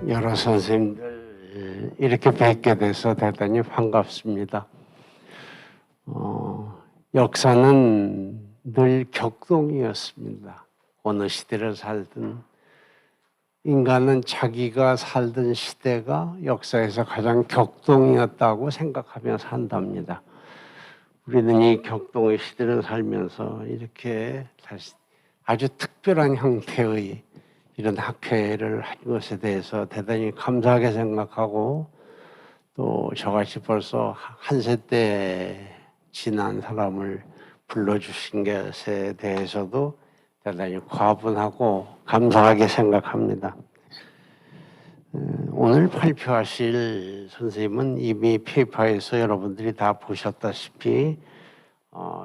여러 선생님들 이렇게 뵙게 돼서 대단히 반갑습니다. 역사는 늘 격동이었습니다. 어느 시대를 살든 인간은 자기가 살던 시대가 역사에서 가장 격동이었다고 생각하며 산답니다. 우리는 이 격동의 시대를 살면서 이렇게 아주 특별한 형태의 이런 학회를 한 것에 대해서 대단히 감사하게 생각하고 또 저같이 벌써 한 세대 지난 사람을 불러주신 것에 대해서도 대단히 과분하고 감사하게 생각합니다. 오늘 발표하실 선생님은 이미 페이퍼에서 여러분들이 다 보셨다시피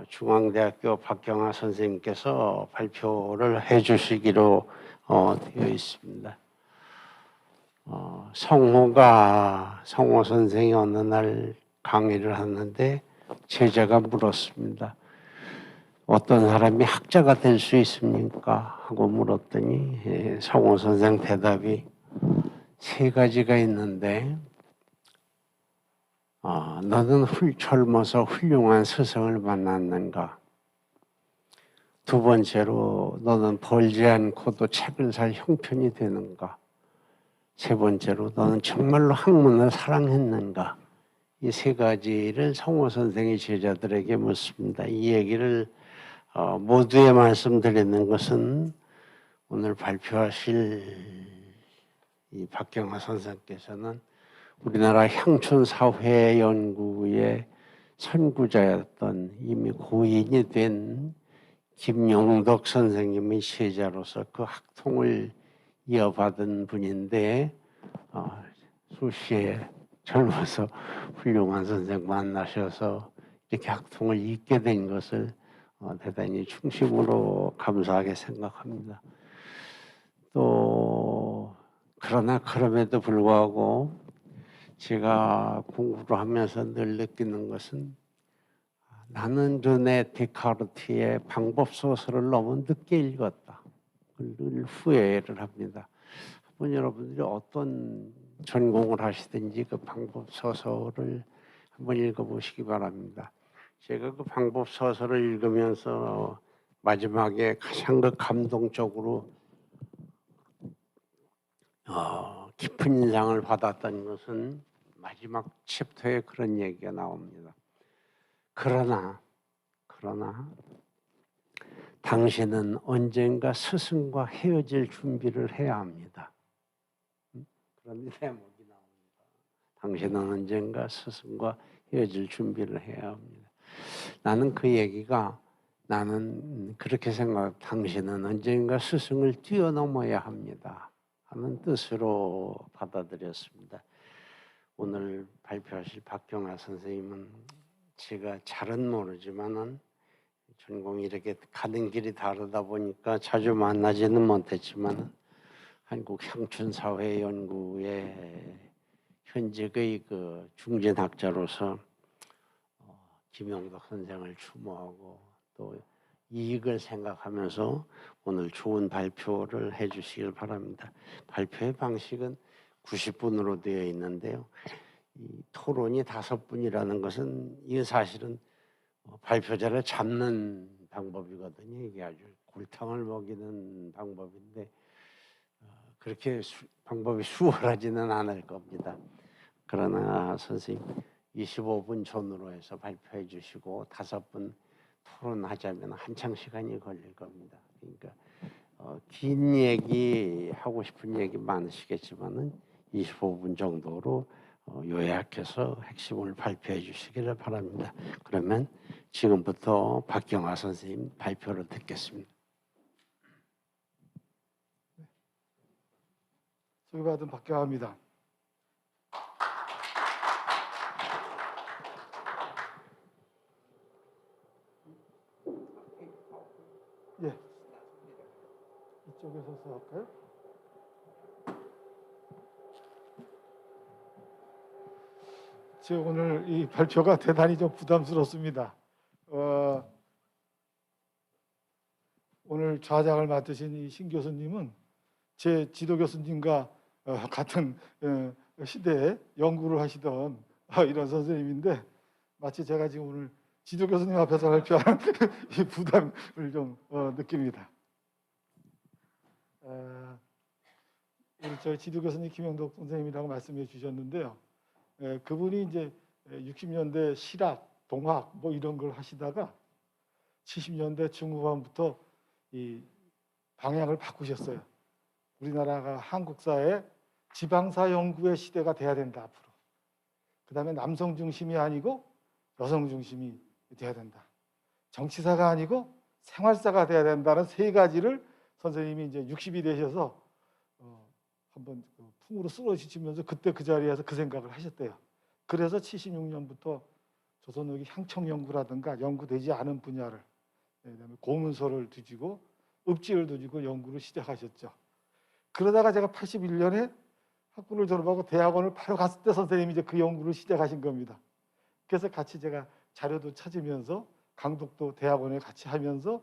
중앙대학교 박경하 선생님께서 발표를 해주시기로 되어 있습니다. 성호 선생이 어느 날 강의를 하는데 제자가 물었습니다. 어떤 사람이 학자가 될 수 있습니까? 하고 물었더니 성호 선생 대답이 세 가지가 있는데 너는 젊어서 훌륭한 스승을 만났는가? 두 번째로 너는 벌지 않고도 책을 살 형편이 되는가? 세 번째로 너는 정말로 학문을 사랑했는가? 이 세 가지를 성호 선생이 제자들에게 묻습니다. 이 얘기를 모두에 말씀드리는 것은 오늘 발표하실 이 박경하 선생께서는 우리나라 향촌사회연구의 선구자였던 이미 고인이 된 김용덕 선생님의 제자로서 그 학통을 이어받은 분인데 수시에 젊어서 훌륭한 선생 만나셔서 이렇게 학통을 잇게 된 것을 대단히 충심으로 감사하게 생각합니다. 또 그러나 그럼에도 불구하고 제가 공부를 하면서 늘 느끼는 것은 나는 르네 데카르트의 방법소설을 너무 늦게 읽었다. 늘 후회를 합니다. 한번 여러분들이 어떤 전공을 하시든지 그 방법소설을 한번 읽어보시기 바랍니다. 제가 그 방법소설을 읽으면서 마지막에 가장 그 감동적으로 깊은 인상을 받았던 것은 마지막 챕터에 그런 얘기가 나옵니다. 그러나 당신은 언젠가 스승과 헤어질 준비를 해야 합니다. 그런 대목이 나옵니다. 당신은 언젠가 스승과 헤어질 준비를 해야 합니다. 나는 그 얘기가 나는 그렇게 생각. 당신은 언젠가 스승을 뛰어넘어야 합니다. 하는 뜻으로 받아들였습니다. 오늘 발표하실 박경하 선생님은 제가 잘은 모르지만은 전공이 이렇게 가는 길이 다르다 보니까 자주 만나지는 못했지만 한국 향촌사회연구의 현직의 그 중진학자로서 김용덕 선생을 추모하고 또 이익을 생각하면서 오늘 좋은 발표를 해주시길 바랍니다. 발표의 방식은 90분으로 되어 있는데요. 이 토론이 5분이라는 것은 이게 사실은 발표자를 잡는 방법이거든요. 이게 아주 골탕을 먹이는 방법인데 그렇게 방법이 수월하지는 않을 겁니다. 그러나 선생님 25분 전으로 해서 발표해 주시고 5분 토론하자면 한창 시간이 걸릴 겁니다. 그러니까 긴 얘기 하고 싶은 얘기 많으시겠지만은 25분 정도로 요약해서 핵심을 발표해 주시기를 바랍니다. 그러면 지금부터 박경하 선생님 발표를 듣겠습니다. 소개받은 박경하입니다. 예, 이쪽에서 할까요? 제가 오늘 이 발표가 대단히 좀 부담스럽습니다. 오늘 좌장을 맡으신 이 신 교수님은 제 지도 교수님과 같은 시대에 연구를 하시던 이런 선생님인데 마치 제가 지금 오늘 지도 교수님 앞에서 발표하는 이 부담을 좀 느낍니다. 우리 저희 지도 교수님 김영덕 선생님이라고 말씀해 주셨는데요. 그분이 이제 60년대 실학, 동학 뭐 이런 걸 하시다가 70년대 중후반부터 이 방향을 바꾸셨어요. 우리나라가 한국사의 지방사 연구의 시대가 돼야 된다 앞으로. 그다음에 남성 중심이 아니고 여성 중심이 돼야 된다. 정치사가 아니고 생활사가 돼야 된다는 세 가지를 선생님이 이제 60이 되셔서 한번 풍으로 쓰러지시면서 그때 그 자리에서 그 생각을 하셨대요. 그래서 76년부터 조선의학 향청 연구라든가 연구되지 않은 분야를, 그다음에 고문서를 뒤지고 읍지를 뒤지고 연구를 시작하셨죠. 그러다가 제가 81년에 학부를 졸업하고 대학원을 바로 갔을 때 선생님이 이제 그 연구를 시작하신 겁니다. 그래서 같이 제가 자료도 찾으면서 강독도 대학원에 같이 하면서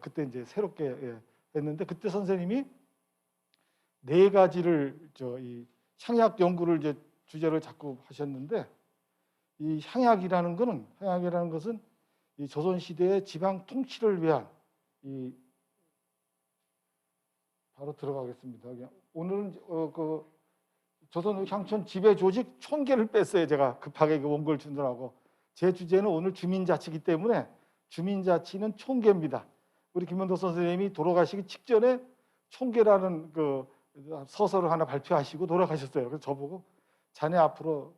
그때 이제 새롭게 했는데, 그때 선생님이 네 가지를 이 향약 연구를 이제 주제를 자꾸 하셨는데, 이 향약이라는 것은 이 조선 시대의 지방 통치를 위한 바로 들어가겠습니다. 오늘은 그 조선 향촌 지배 조직 총계를 뺐어요. 제가 급하게 그 원고를 주느라고. 제 주제는 오늘 주민자치이기 때문에 주민자치는 총계입니다. 우리 김현도 선생님이 돌아가시기 직전에 총계라는 그 서설을 하나 발표하시고 돌아가셨어요. 그래서 저보고 자네 앞으로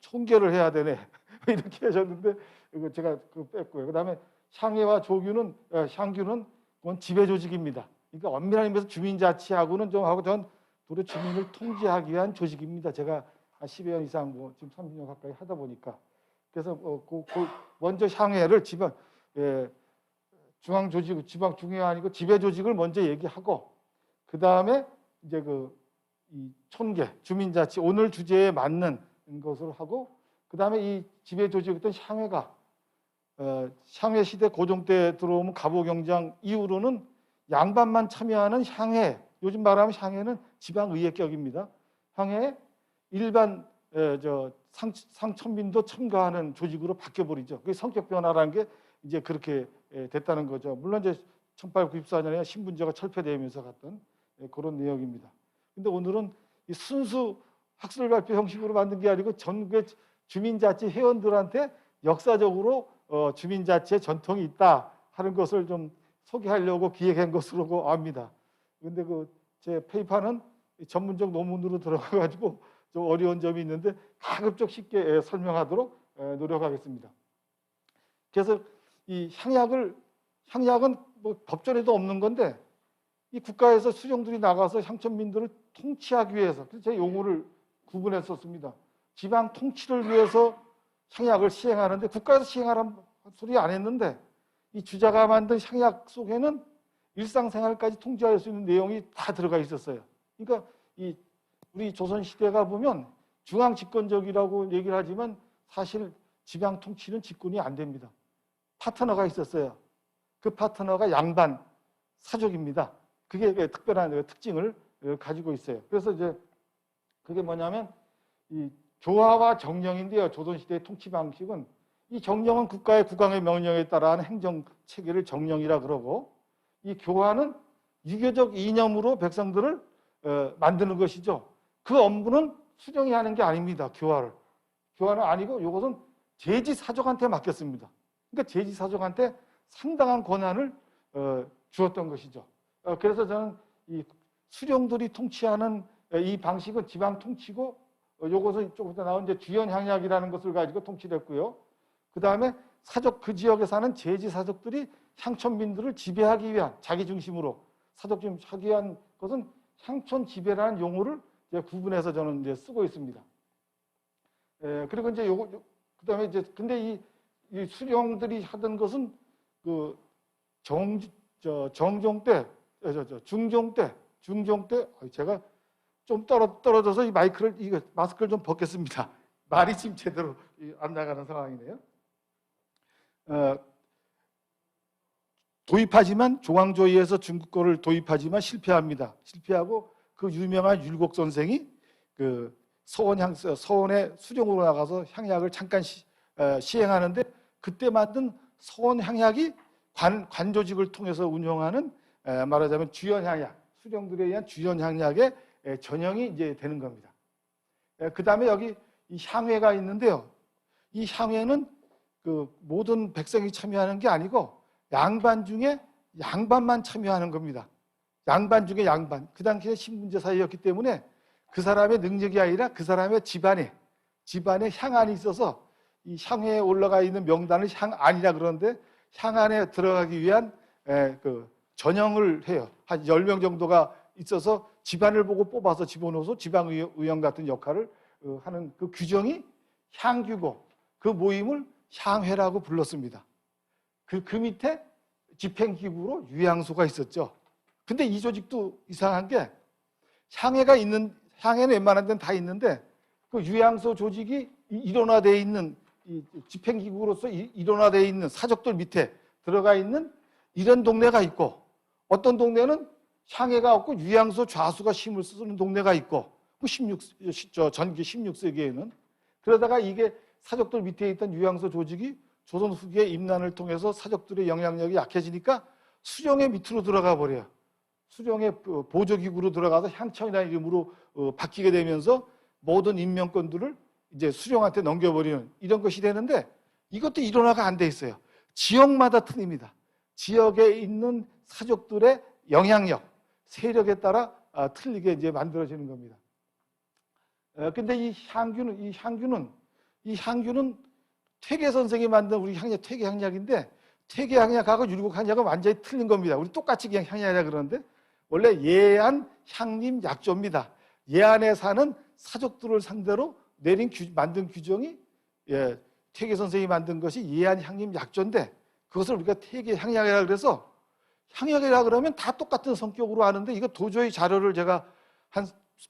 총계를 해야 되네 이렇게 하셨는데, 이거 제가 뺐고요. 그다음에 향해와 조규는 향규는 그건 지배 조직입니다. 그러니까 엄밀한 의미에서 주민자치하고는 좀 하고, 전 도로 주민을 통제하기 위한 조직입니다. 제가 10여 년 이상 지금 30년 가까이 하다 보니까. 그래서 먼저 향해를 중앙 조직, 지방 중회 아니고 지배 조직을 먼저 얘기하고, 그 다음에 이제 이 총계, 주민자치 오늘 주제에 맞는 것을 하고, 그 다음에 이 지배 조직이었던 향해가 향해 시대 고종 때 들어오면 갑오경장 이후로는 양반만 참여하는 향해, 요즘 말하면 향해는 지방의회격입니다. 향해 일반 상천민도 참가하는 조직으로 바뀌어버리죠. 그 성격 변화라는 게 이제 그렇게 됐다는 거죠. 물론 이제 1894년에 신분제가 철폐되면서 갔던 그런 내용입니다. 근데 오늘은 이 순수 학술 발표 형식으로 만든 게 아니고 전국의 주민자치 회원들한테 역사적으로 주민자치의 전통이 있다 하는 것을 좀 소개하려고 기획한 것으로 압니다. 근데 제 페이퍼는 전문적 논문으로 들어가가지고 좀 어려운 점이 있는데 가급적 쉽게 설명하도록 노력하겠습니다. 그래서 이 향약은 뭐 법전에도 없는 건데, 이 국가에서 수령들이 나가서 향천민들을 통치하기 위해서, 그래서 제 용어를 구분했었습니다. 지방 통치를 위해서 향약을 시행하는데, 국가에서 시행하라는 소리 안 했는데, 이 주자가 만든 향약 속에는 일상생활까지 통제할 수 있는 내용이 다 들어가 있었어요. 그러니까 우리 조선시대가 보면 중앙 집권적이라고 얘기를 하지만 사실 지방 통치는 집권이 안 됩니다. 파트너가 있었어요. 그 파트너가 양반, 사족입니다. 그게 특별한 특징을 가지고 있어요. 그래서 이제 그게 뭐냐면 이 교화와 정령인데요. 조선시대의 통치 방식은, 이 정령은 국가의 국왕의 명령에 따라 하는 행정 체계를 정령이라 그러고, 이 교화는 유교적 이념으로 백성들을 만드는 것이죠. 그 업무는 수령이 하는 게 아닙니다. 교화는 아니고 이것은 제지사족한테 맡겼습니다. 그러니까 제지사족한테 상당한 권한을 주었던 것이죠. 그래서 저는 이 수령들이 통치하는 이 방식은 지방 통치고, 요것은 조금 더 나온 이제 주연향약이라는 것을 가지고 통치를 했고요. 그 다음에 그 지역에 사는 제지사족들이 향천민들을 지배하기 위한, 자기 중심으로 사족심 하기 위한 것은 향촌 지배라는 용어를 이제 구분해서 저는 이제 쓰고 있습니다. 그리고 이제 그다음에 이제 근데 이 수령들이 하던 것은 정종 때, 중종 때 제가 좀 떨어져서 이 마스크를 좀 벗겠습니다. 말이 지금 제대로 안 나가는 상황이네요. 중앙조위에서 중국 거를 도입하지만 실패합니다. 실패하고 그 유명한 율곡 선생이 그 서원에 수령으로 나가서 향약을 잠깐 시행하는데 그때 만든 서원 향약이 관조직을 통해서 운영하는 말하자면 주연 향약, 수령들에 의한 주연 향약의 전형이 이제 되는 겁니다. 그 다음에 여기 이 향회가 있는데요. 이 향회는 그 모든 백성이 참여하는 게 아니고 양반 중에 양반만 참여하는 겁니다. 양반 중에 양반. 그 당시에 신분제 사회였기 때문에 그 사람의 능력이 아니라 그 사람의 집안에 향안이 있어서 이 향회에 올라가 있는 명단을 향안이라 그러는데 향안에 들어가기 위한 그 전형을 해요. 한 10명 정도가 있어서 집안을 보고 뽑아서 집어넣어서 지방의원 같은 역할을 하는 그 규정이 향규고 그 모임을 향회라고 불렀습니다. 그 밑에 집행기구로 유양소가 있었죠. 근데 이 조직도 이상한 게 향회는 웬만한 데는 다 있는데 그 유양소 조직이 일원화되어 있는 이 집행기구로서 일원화되어 있는 사적들 밑에 들어가 있는 이런 동네가 있고 어떤 동네는 향회가 없고 유양소 좌수가 힘을 쓰는 동네가 있고 전기 16세기에는 그러다가 이게 사적들 밑에 있던 유양소 조직이 조선 후기의 임난을 통해서 사적들의 영향력이 약해지니까 수령의 밑으로 들어가 버려요. 수령의 보조기구로 들어가서 향천이라는 이름으로 바뀌게 되면서 모든 임명권들을 이제 수령한테 넘겨버리는 이런 것이 되는데 이것도 일원화가 안 돼 있어요. 지역마다 틀립니다. 지역에 있는 사족들의 영향력, 세력에 따라 틀리게 이제 만들어지는 겁니다. 근데 이 향규는 퇴계 선생이 만든 우리 향약, 퇴계 향약인데 퇴계 향약하고 율곡 향약은 완전히 틀린 겁니다. 우리 똑같이 그냥 향약이라 그러는데 원래 예안 향림 약조입니다. 예안에 사는 사족들을 상대로 만든 규정이 퇴계 선생이 만든 것이 예안 향림 약조인데 그것을 우리가 퇴계 향약이라 그래서 향약이라 그러면 다 똑같은 성격으로 하는데 이거 도저히 자료를 제가 한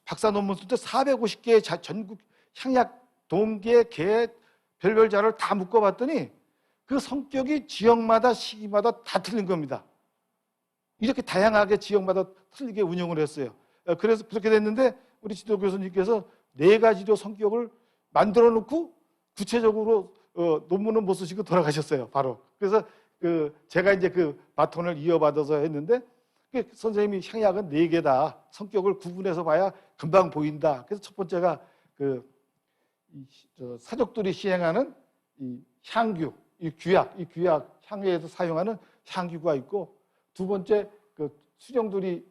박사 논문 쓸 때 450개의 전국 향약 동계 개 별별 자료를 다 묶어봤더니 그 성격이 지역마다 시기마다 다 틀린 겁니다. 이렇게 다양하게 지역마다 틀리게 운영을 했어요. 그래서 그렇게 됐는데 우리 지도 교수님께서 4가지로 성격을 만들어 놓고 구체적으로 논문은 못 쓰시고 돌아가셨어요. 바로. 그래서 제가 이제 그 바톤을 이어받아서 했는데 선생님이 향약은 4개다. 성격을 구분해서 봐야 금방 보인다. 그래서 첫 번째가 사족들이 시행하는 이 향규, 이 규약 향회에서 사용하는 향규가 있고 두 번째 수령들이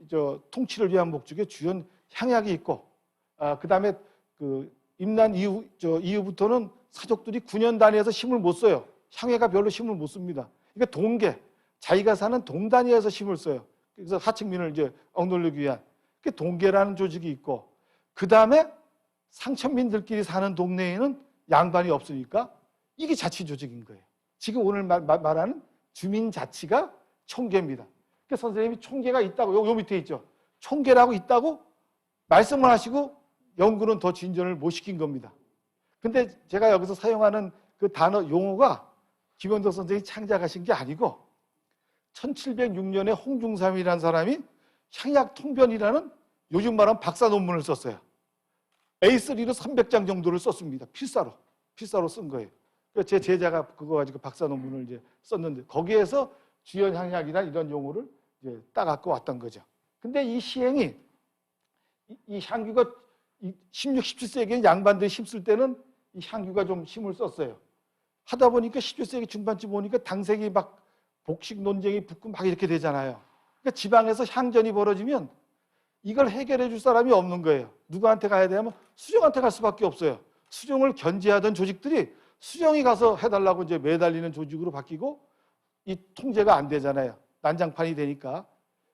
통치를 위한 목적의 주연 향약이 있고 그 다음에 임난 이후부터는 사족들이 9년 단위에서 힘을 못 써요. 향회가 별로 힘을 못 씁니다. 그러니까 동계, 자기가 사는 동 단위에서 힘을 써요. 그래서 하층민을 이제 억누르기 위한 그 동계라는 조직이 있고 그 다음에 상천민들끼리 사는 동네에는 양반이 없으니까 이게 자치 조직인 거예요. 지금 오늘 말하는 주민자치가 총계입니다. 그러니까 선생님이 총계가 있다고 요 밑에 있죠. 총계라고 있다고 말씀을 하시고 연구는 더 진전을 못 시킨 겁니다. 근데 제가 여기서 사용하는 그 단어 용어가 김원덕 선생님이 창작하신 게 아니고 1706년에 홍중삼이라는 사람이 향약통변이라는 요즘 말하면 박사 논문을 썼어요. A3로 300장 정도를 썼습니다. 필사로 쓴 거예요. 제 제자가 그거 가지고 박사 논문을 이제 썼는데 거기에서 주연 향약이나 이런 용어를 이제 따갖고 왔던 거죠. 근데 이 시행이 이 향규가 16, 17세기에 양반들이 힘쓸 때는 이 향규가 좀 힘을 썼어요. 하다 보니까 17세기 중반쯤 오니까 당색이 막 복식 논쟁이 붙고 막 이렇게 되잖아요. 그러니까 지방에서 향전이 벌어지면 이걸 해결해 줄 사람이 없는 거예요. 누구한테 가야 되냐면 수령한테 갈 수밖에 없어요. 수령을 견제하던 조직들이 수령이 가서 해달라고 이제 매달리는 조직으로 바뀌고 이 통제가 안 되잖아요. 난장판이 되니까.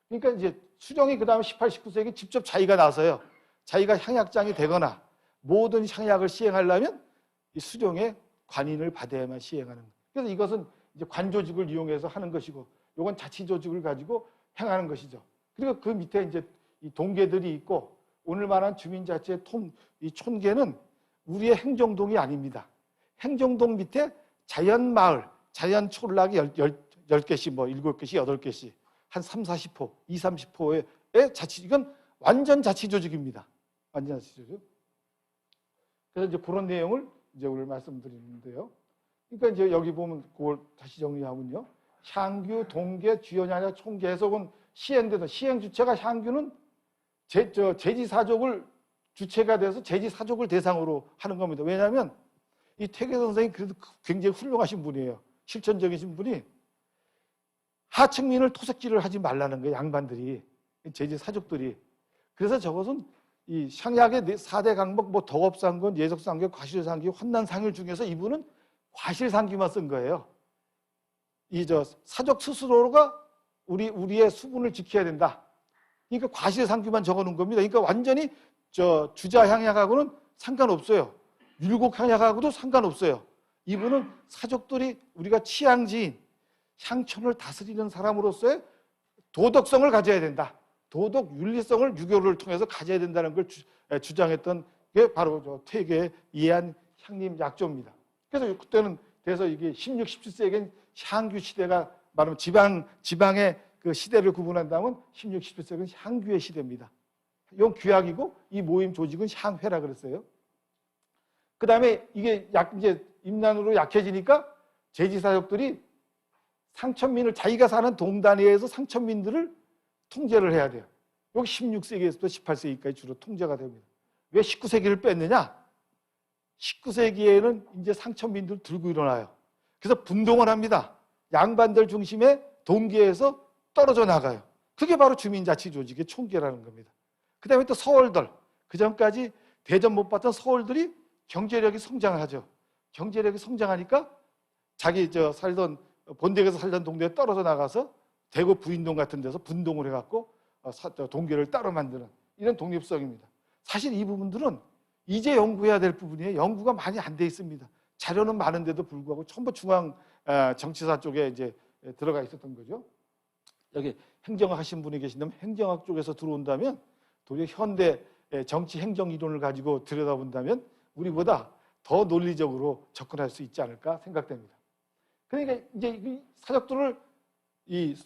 그러니까 이제 수령이 그 다음에 18, 19세기 직접 자기가 나서요. 자기가 향약장이 되거나 모든 향약을 시행하려면 이 수령의 관인을 받아야만 시행하는 거예요. 그래서 이것은 이제 관조직을 이용해서 하는 것이고 이건 자치조직을 가지고 행하는 것이죠. 그리고 그 밑에 이제 이 동계들이 있고 오늘 말한 주민자치의 이 촌계는 우리의 행정동이 아닙니다. 행정동 밑에 자연마을, 자연촌락이 10개씩 뭐 7개씩, 8개씩 한 3, 40호, 20, 30호의 자치 이건 완전 자치조직입니다. 완전 자치조직. 그래서 이제 그런 내용을 이제 오늘 말씀드리는데요. 그러니까 이제 여기 보면 그걸 다시 정리하면요. 향규, 동계, 주연야냐, 총계 해석은 시행돼서 시행 주체가 향규는 제지사족을 주체가 돼서 제지사족을 대상으로 하는 겁니다. 왜냐하면 이 퇴계 선생이 그래도 굉장히 훌륭하신 분이에요. 실천적이신 분이 하층민을 토색질을 하지 말라는 거예요. 양반들이, 제지사족들이. 그래서 저것은 이 향약의 4대 강목, 뭐 덕업상권, 예석상권, 과실상기, 환난상일 중에서 이분은 과실상기만 쓴 거예요. 사족 스스로가 우리의 수분을 지켜야 된다. 그러니까 과실상규만 적어놓은 겁니다. 그러니까 완전히 주자향약하고는 상관없어요. 율곡향약하고도 상관없어요. 이분은 사족들이 우리가 취향지인, 향촌을 다스리는 사람으로서의 도덕성을 가져야 된다. 도덕 윤리성을 유교를 통해서 가져야 된다는 걸 주장했던 게 바로 퇴계의 이해한 향림 약조입니다. 그래서 그때는 그래서 이게 16, 17세기엔 향규 시대가 말하면 지방의 그 시대를 구분한다면 16, 17세기는 향규의 시대입니다. 이건 규약이고 이 모임 조직은 향회라 그랬어요. 그 다음에 이게 이제 임난으로 약해지니까 제지사족들이 상천민을 자기가 사는 동단위에서 상천민들을 통제를 해야 돼요. 여기 16세기에서부터 18세기까지 주로 통제가 됩니다. 왜 19세기를 뺐느냐? 19세기에는 이제 상천민들 들고 일어나요. 그래서 분동을 합니다. 양반들 중심의 동계에서 떨어져 나가요. 그게 바로 주민자치조직의 총계라는 겁니다. 그 다음에 또 서울들, 그 전까지 대접 못 받던 서울들이 경제력이 성장하죠. 경제력이 성장하니까 자기 살던 본댁에서 살던 동네에 떨어져 나가서 대구 부인동 같은 데서 분동을 해갖고 동계를 따로 만드는 이런 독립성입니다. 사실 이 부분들은 이제 연구해야 될 부분이에요. 연구가 많이 안 돼 있습니다. 자료는 많은데도 불구하고 전부 중앙 정치사 쪽에 이제 들어가 있었던 거죠. 여기 행정학 하신 분이 계신다면 행정학 쪽에서 들어온다면 도리어 현대 정치 행정 이론을 가지고 들여다본다면 우리보다 더 논리적으로 접근할 수 있지 않을까 생각됩니다. 그러니까 이제 이 사족들을 이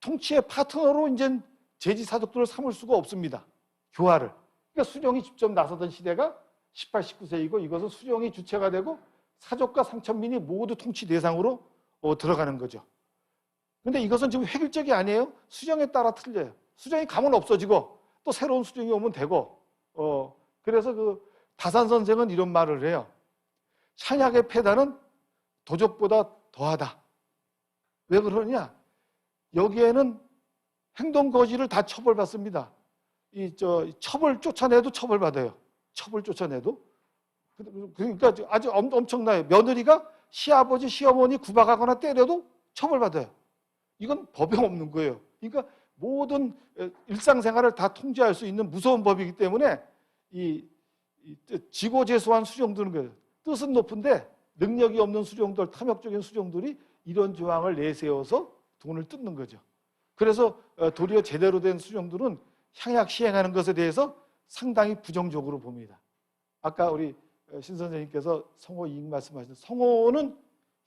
통치의 파트너로 이제 제지 사족들을 삼을 수가 없습니다. 교화를. 그러니까 수령이 직접 나서던 시대가 18, 19세이고 이것은 수령이 주체가 되고 사족과 상천민이 모두 통치 대상으로 들어가는 거죠. 근데 이것은 지금 획일적이 아니에요. 수령에 따라 틀려요. 수령이 가면 없어지고 또 새로운 수령이 오면 되고 그래서 그 다산 선생은 이런 말을 해요. 향약의 폐단은 도적보다 더하다. 왜 그러냐? 여기에는 행동 거지를 다 처벌받습니다. 처벌 쫓아내도 처벌받아요. 처벌 쫓아내도. 그러니까 아주 엄청나요. 며느리가 시아버지, 시어머니 구박하거나 때려도 처벌받아요. 이건 법에 없는 거예요. 그러니까 모든 일상생활을 다 통제할 수 있는 무서운 법이기 때문에 지고재수한 수령들은 거예요. 뜻은 높은데 능력이 없는 수령들, 탐욕적인 수령들이 이런 조항을 내세워서 돈을 뜯는 거죠. 그래서 도리어 제대로 된 수령들은 향약 시행하는 것에 대해서 상당히 부정적으로 봅니다. 아까 우리 신 선생님께서 성호 이익 말씀하신 성호는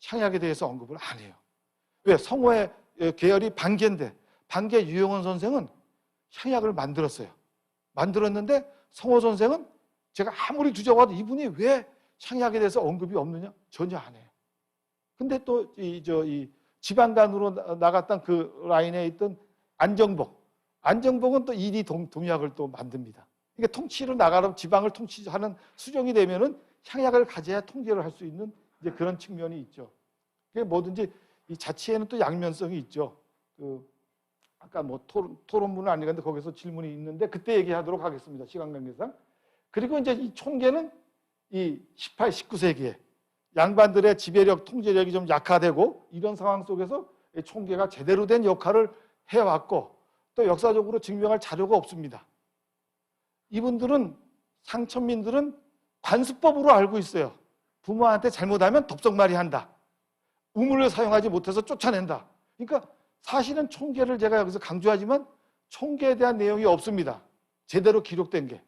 향약에 대해서 언급을 안 해요. 왜? 성호의 계열이 반계인데 반계 유영원 선생은 향약을 만들었어요. 만들었는데 성호 선생은 제가 아무리 주저와도 이분이 왜 향약에 대해서 언급이 없느냐? 전혀 안 해요. 근데 또 이 지방간으로 나갔던 그 라인에 있던 안정복은 또 이리 동약을 또 만듭니다. 그러니까 통치로 나가면 지방을 통치하는 수령이 되면은 향약을 가져야 통제를 할 수 있는 이제 그런 측면이 있죠. 그게 뭐든지 이 자치에는 또 양면성이 있죠. 아까 뭐 토론문은 아니는데 거기서 질문이 있는데 그때 얘기하도록 하겠습니다. 시간 관계상. 그리고 이제 이 총계는 이 18, 19세기에 양반들의 지배력, 통제력이 좀 약화되고 이런 상황 속에서 총계가 제대로 된 역할을 해왔고 또 역사적으로 증명할 자료가 없습니다. 이분들은 상천민들은 관습법으로 알고 있어요. 부모한테 잘못하면 덥석말이 한다. 우물을 사용하지 못해서 쫓아낸다. 그러니까 사실은 총계를 제가 여기서 강조하지만 총계에 대한 내용이 없습니다. 제대로 기록된 게.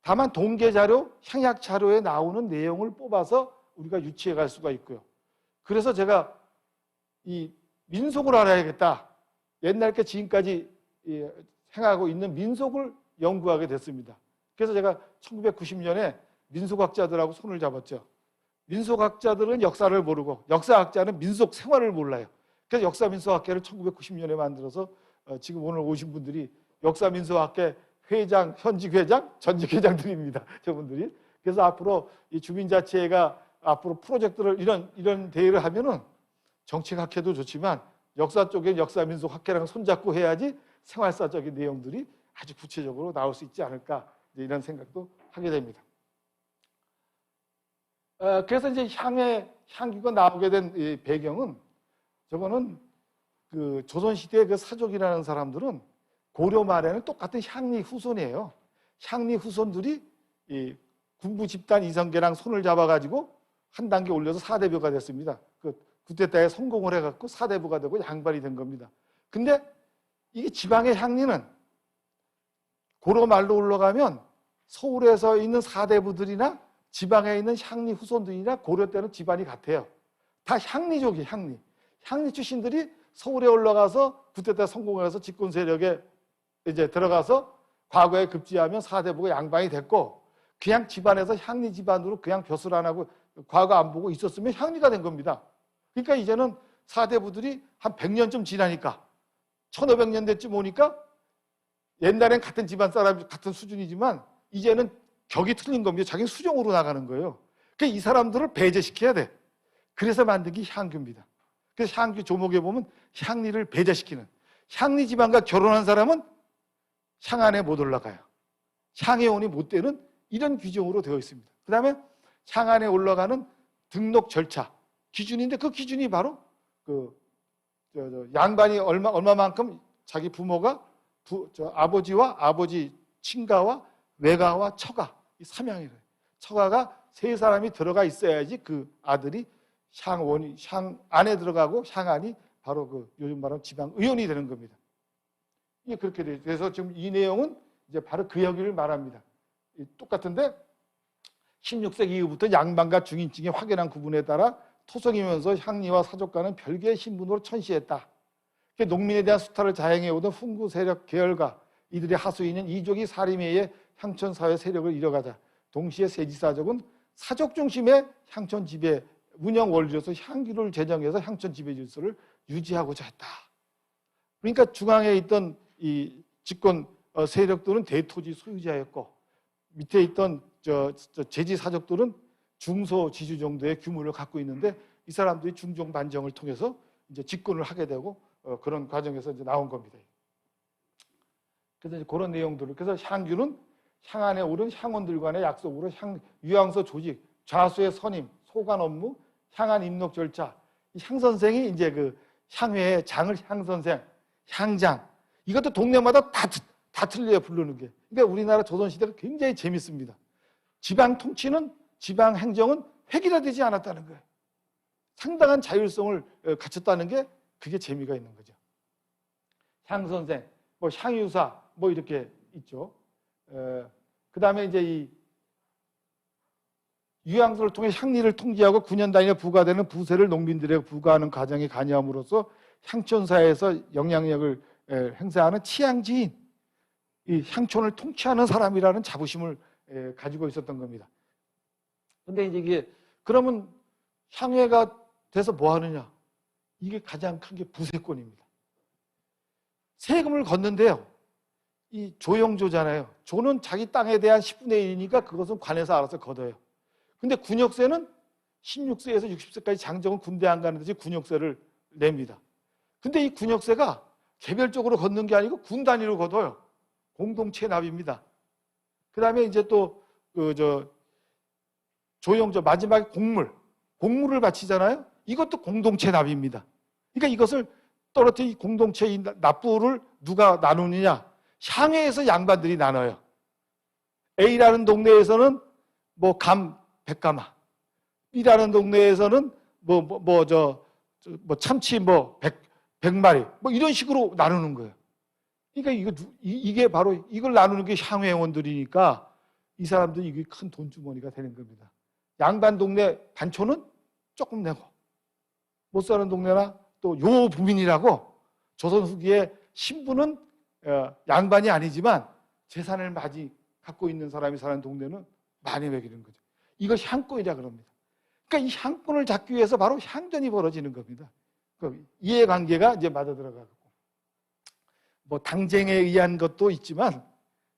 다만 동계 자료, 향약 자료에 나오는 내용을 뽑아서 우리가 유추해 갈 수가 있고요. 그래서 제가 이 민속을 알아야겠다. 옛날 게 지금까지 행하고 있는 민속을 연구하게 됐습니다. 그래서 제가 1990년에 민속학자들하고 손을 잡았죠. 민속학자들은 역사를 모르고 역사학자는 민속 생활을 몰라요. 그래서 역사민속학회를 1990년에 만들어서 지금 오늘 오신 분들이 역사민속학회 회장, 현직 회장, 전직 회장들입니다. 저분들이. 그래서 앞으로 이 주민자치회가 앞으로 프로젝트를 이런 대회를 하면은 정책학회도 좋지만 역사 쪽에 역사민속학회랑 손잡고 해야지 생활사적인 내용들이 아주 구체적으로 나올 수 있지 않을까 이런 생각도 하게 됩니다. 그래서 이제 향규가 나오게 된 이 배경은 저거는 그 조선시대의 그 사족이라는 사람들은 고려 말에는 똑같은 향리 후손이에요. 향리 후손들이 이 군부 집단 이성계랑 손을 잡아가지고 한 단계 올려서 사대부가 됐습니다. 그 구테타에 성공을 해갖고 사대부가 되고 양반이 된 겁니다. 근데 이게 지방의 향리는 고려 말로 올라가면 서울에서 있는 사대부들이나 지방에 있는 향리 후손들이나 고려 때는 집안이 같아요. 다 향리족이에요. 향리 출신들이 서울에 올라가서 구테타 성공을 해서 집권 세력에 이제 들어가서 과거에 급제하면 사대부가 양반이 됐고 그냥 집안에서 향리 집안으로 그냥 벼슬 안 하고 과거 안 보고 있었으면 향리가 된 겁니다. 그러니까 이제는 사대부들이 한 100년쯤 지나니까 1500년대쯤 오니까 옛날엔 같은 집안 사람 같은 수준이지만 이제는 격이 틀린 겁니다. 자기는 수종으로 나가는 거예요. 그러니까 이 사람들을 배제시켜야 돼. 그래서 만든 게 향규입니다. 그래서 향규 조목에 보면 향리를 배제시키는, 향리 집안과 결혼한 사람은 향 안에 못 올라가요. 향회원이 못 되는 이런 규정으로 되어 있습니다. 그 다음에 향 안에 올라가는 등록 절차 기준인데 그 기준이 바로 양반이 얼마만큼 자기 부모가 아버지와 아버지 친가와 외가와 처가 이 삼양이래요. 처가가 세 사람이 들어가 있어야지 그 아들이 향 안에 들어가고 향안이 바로 그 요즘 말하는 지방 의원이 되는 겁니다. 이게 그렇게 돼요. 그래서 지금 이 내용은 이제 바로 그 여기를 말합니다. 똑같은데 16세기 이후부터 양반과 중인층의 확연한 구분에 따라 토성이면서 향리와 사족과는 별개의 신분으로 천시했다. 농민에 대한 수탈을 자행해오던 훈구 세력 계열과 이들의 하수인은 이족이 사림에 의해 향촌 사회 세력을 이뤄가자 동시에 세지사족은 사족 중심의 향촌 지배 운영 원리로서 향규를 제정해서 향촌 지배 질서를 유지하고자 했다. 그러니까 중앙에 있던 이 집권 세력들은 대토지 소유자였고 밑에 있던 제지사족들은 중소지주 정도의 규모를 갖고 있는데 이 사람들이 중종 반정을 통해서 이제 집권을 하게 되고 그런 과정에서 이제 나온 겁니다. 그래서 이제 그런 내용들을 그래서 향규는 향 안에 오른 향원들 간의 약속으로 유향소 조직, 좌수의 선임, 소관 업무, 향안 입록 절차, 이 향선생이 이제 그 향회의 장을 향선생, 향장 이것도 동네마다 다 틀려요 부르는 게. 그러니까 우리나라 조선시대가 굉장히 재밌습니다. 지방 통치는 지방 행정은 획일화되지 않았다는 거예요. 상당한 자율성을 갖췄다는 게 그게 재미가 있는 거죠. 향선생, 뭐 향유사, 뭐 이렇게 있죠. 그 다음에 이제 이 유향소를 통해 향리를 통제하고 9년 단위에 부과되는 부세를 농민들에게 부과하는 과정에 관여함으로써 향촌사에서 영향력을 행사하는 치향지인, 이 향촌을 통치하는 사람이라는 자부심을 가지고 있었던 겁니다. 근데 이제 이게 그러면 향회가 돼서 뭐 하느냐? 이게 가장 큰 게 부세권입니다. 세금을 걷는데요. 이 조영조잖아요. 조는 자기 땅에 대한 10분의 1이니까 그것은 관에서 알아서 걷어요. 근데 군역세는 16세에서 60세까지 장정은 군대 안 가는 듯이 군역세를 냅니다. 근데 이 군역세가 개별적으로 걷는 게 아니고 군 단위로 걷어요. 공동체 납입니다. 그 다음에 이제 또 조영조 마지막에 공물을 바치잖아요. 이것도 공동체 납입니다. 그러니까 이것을 떨어뜨린 공동체의 납부를 누가 나누느냐? 향회에서 양반들이 나눠요. A라는 동네에서는 뭐 감 100가마, B라는 동네에서는 참치 100마리 뭐 이런 식으로 나누는 거예요. 그러니까 이게 바로 이걸 나누는 게 향회원들이니까 이 사람들이 이게 큰 돈주머니가 되는 겁니다. 양반 동네 반초는 조금 내고 못 사는 동네나 또 요부민이라고 조선 후기에 신부는 양반이 아니지만 재산을 많이 갖고 있는 사람이 사는 동네는 많이 먹이는 거죠. 이걸 향권이라 그럽니다. 그러니까 이 향권을 잡기 위해서 바로 향전이 벌어지는 겁니다. 그 이해관계가 이제 맞아 들어가고, 뭐 당쟁에 의한 것도 있지만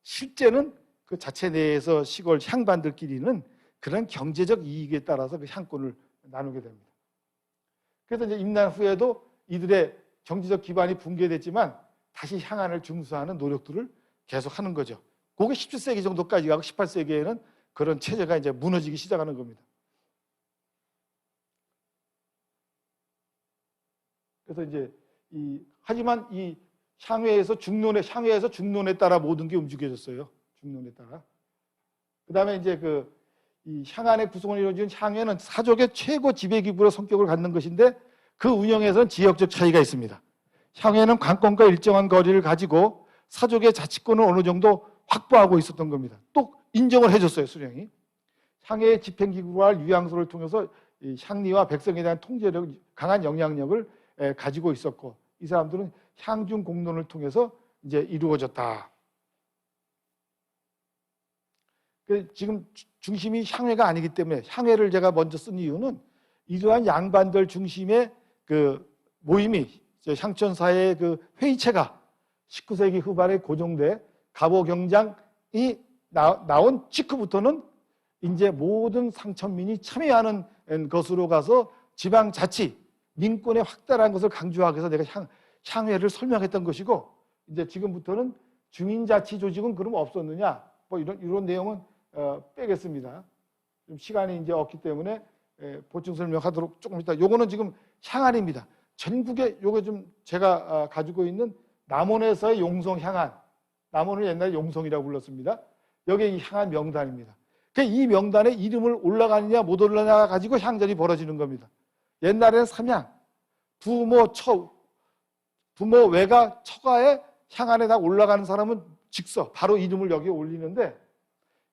실제는 그 자체 내에서 시골 향반들끼리는 그런 경제적 이익에 따라서 그 향권을 나누게 됩니다. 그래서 이제 임난 후에도 이들의 경제적 기반이 붕괴됐지만 다시 향안을 중수하는 노력들을 계속하는 거죠. 그게 17세기 정도까지 가고 18세기에는 그런 체제가 이제 무너지기 시작하는 겁니다. 그래서 이제 하지만 이 향회에서 중론에 따라 모든 게 움직여졌어요. 중론에 따라. 그다음에 이제 이 향안의 구성을 이루어지는 향회는 사족의 최고 지배기구로 성격을 갖는 것인데 그 운영에서는 지역적 차이가 있습니다. 향회는 관권과 일정한 거리를 가지고 사족의 자치권을 어느 정도 확보하고 있었던 겁니다. 또 인정을 해줬어요, 수령이. 향회의 집행기구와 유양소를 통해서 이 향리와 백성에 대한 통제력, 강한 영향력을 가지고 있었고, 이 사람들은 향중 공론을 통해서 이제 이루어졌다. 지금 중심이 향회가 아니기 때문에 향회를 제가 먼저 쓴 이유는 이러한 양반들 중심의 그 모임이 향천사의 그 회의체가 19세기 후반에 고정돼 갑오경장이 나온 직후부터는 이제 모든 상천민이 참여하는 것으로 가서 지방자치, 민권의 확대라는 것을 강조하기 위해서 내가 향회를 설명했던 것이고, 이제 지금부터는 주민자치 조직은 그럼 없었느냐, 뭐 이런 내용은 빼겠습니다. 좀 시간이 이제 없기 때문에 보충 설명하도록 조금 이따. 요거는 지금 향안입니다. 전국에 요거 좀 제가 가지고 있는 남원에서의 용성 향안. 남원을 옛날에 용성이라고 불렀습니다. 여기 이 향안 명단입니다. 이 명단에 이름을 올라가느냐 못 올라가느냐 가지고 향전이 벌어지는 겁니다. 옛날에는 삼향, 부모, 외가, 처가에 향안에 다 올라가는 사람은 직서, 바로 이름을 여기에 올리는데,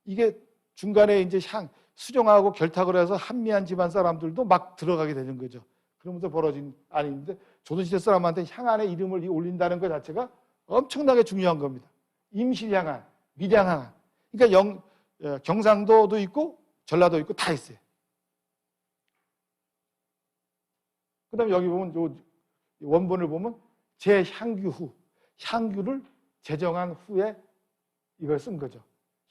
이게 중간에 이제 수령하고 결탁을 해서 한미한 집안 사람들도 막 들어가게 되는 거죠. 그러면서 벌어진 아닌데, 조선시대 사람한테 향안에 이름을 올린다는 것 자체가 엄청나게 중요한 겁니다. 임실향안, 밀향안. 그러니까 경상도도 있고 전라도 있고 다 있어요. 그 다음에 여기 보면 요 원본을 보면 제향규 후, 향규를 제정한 후에 이걸 쓴 거죠.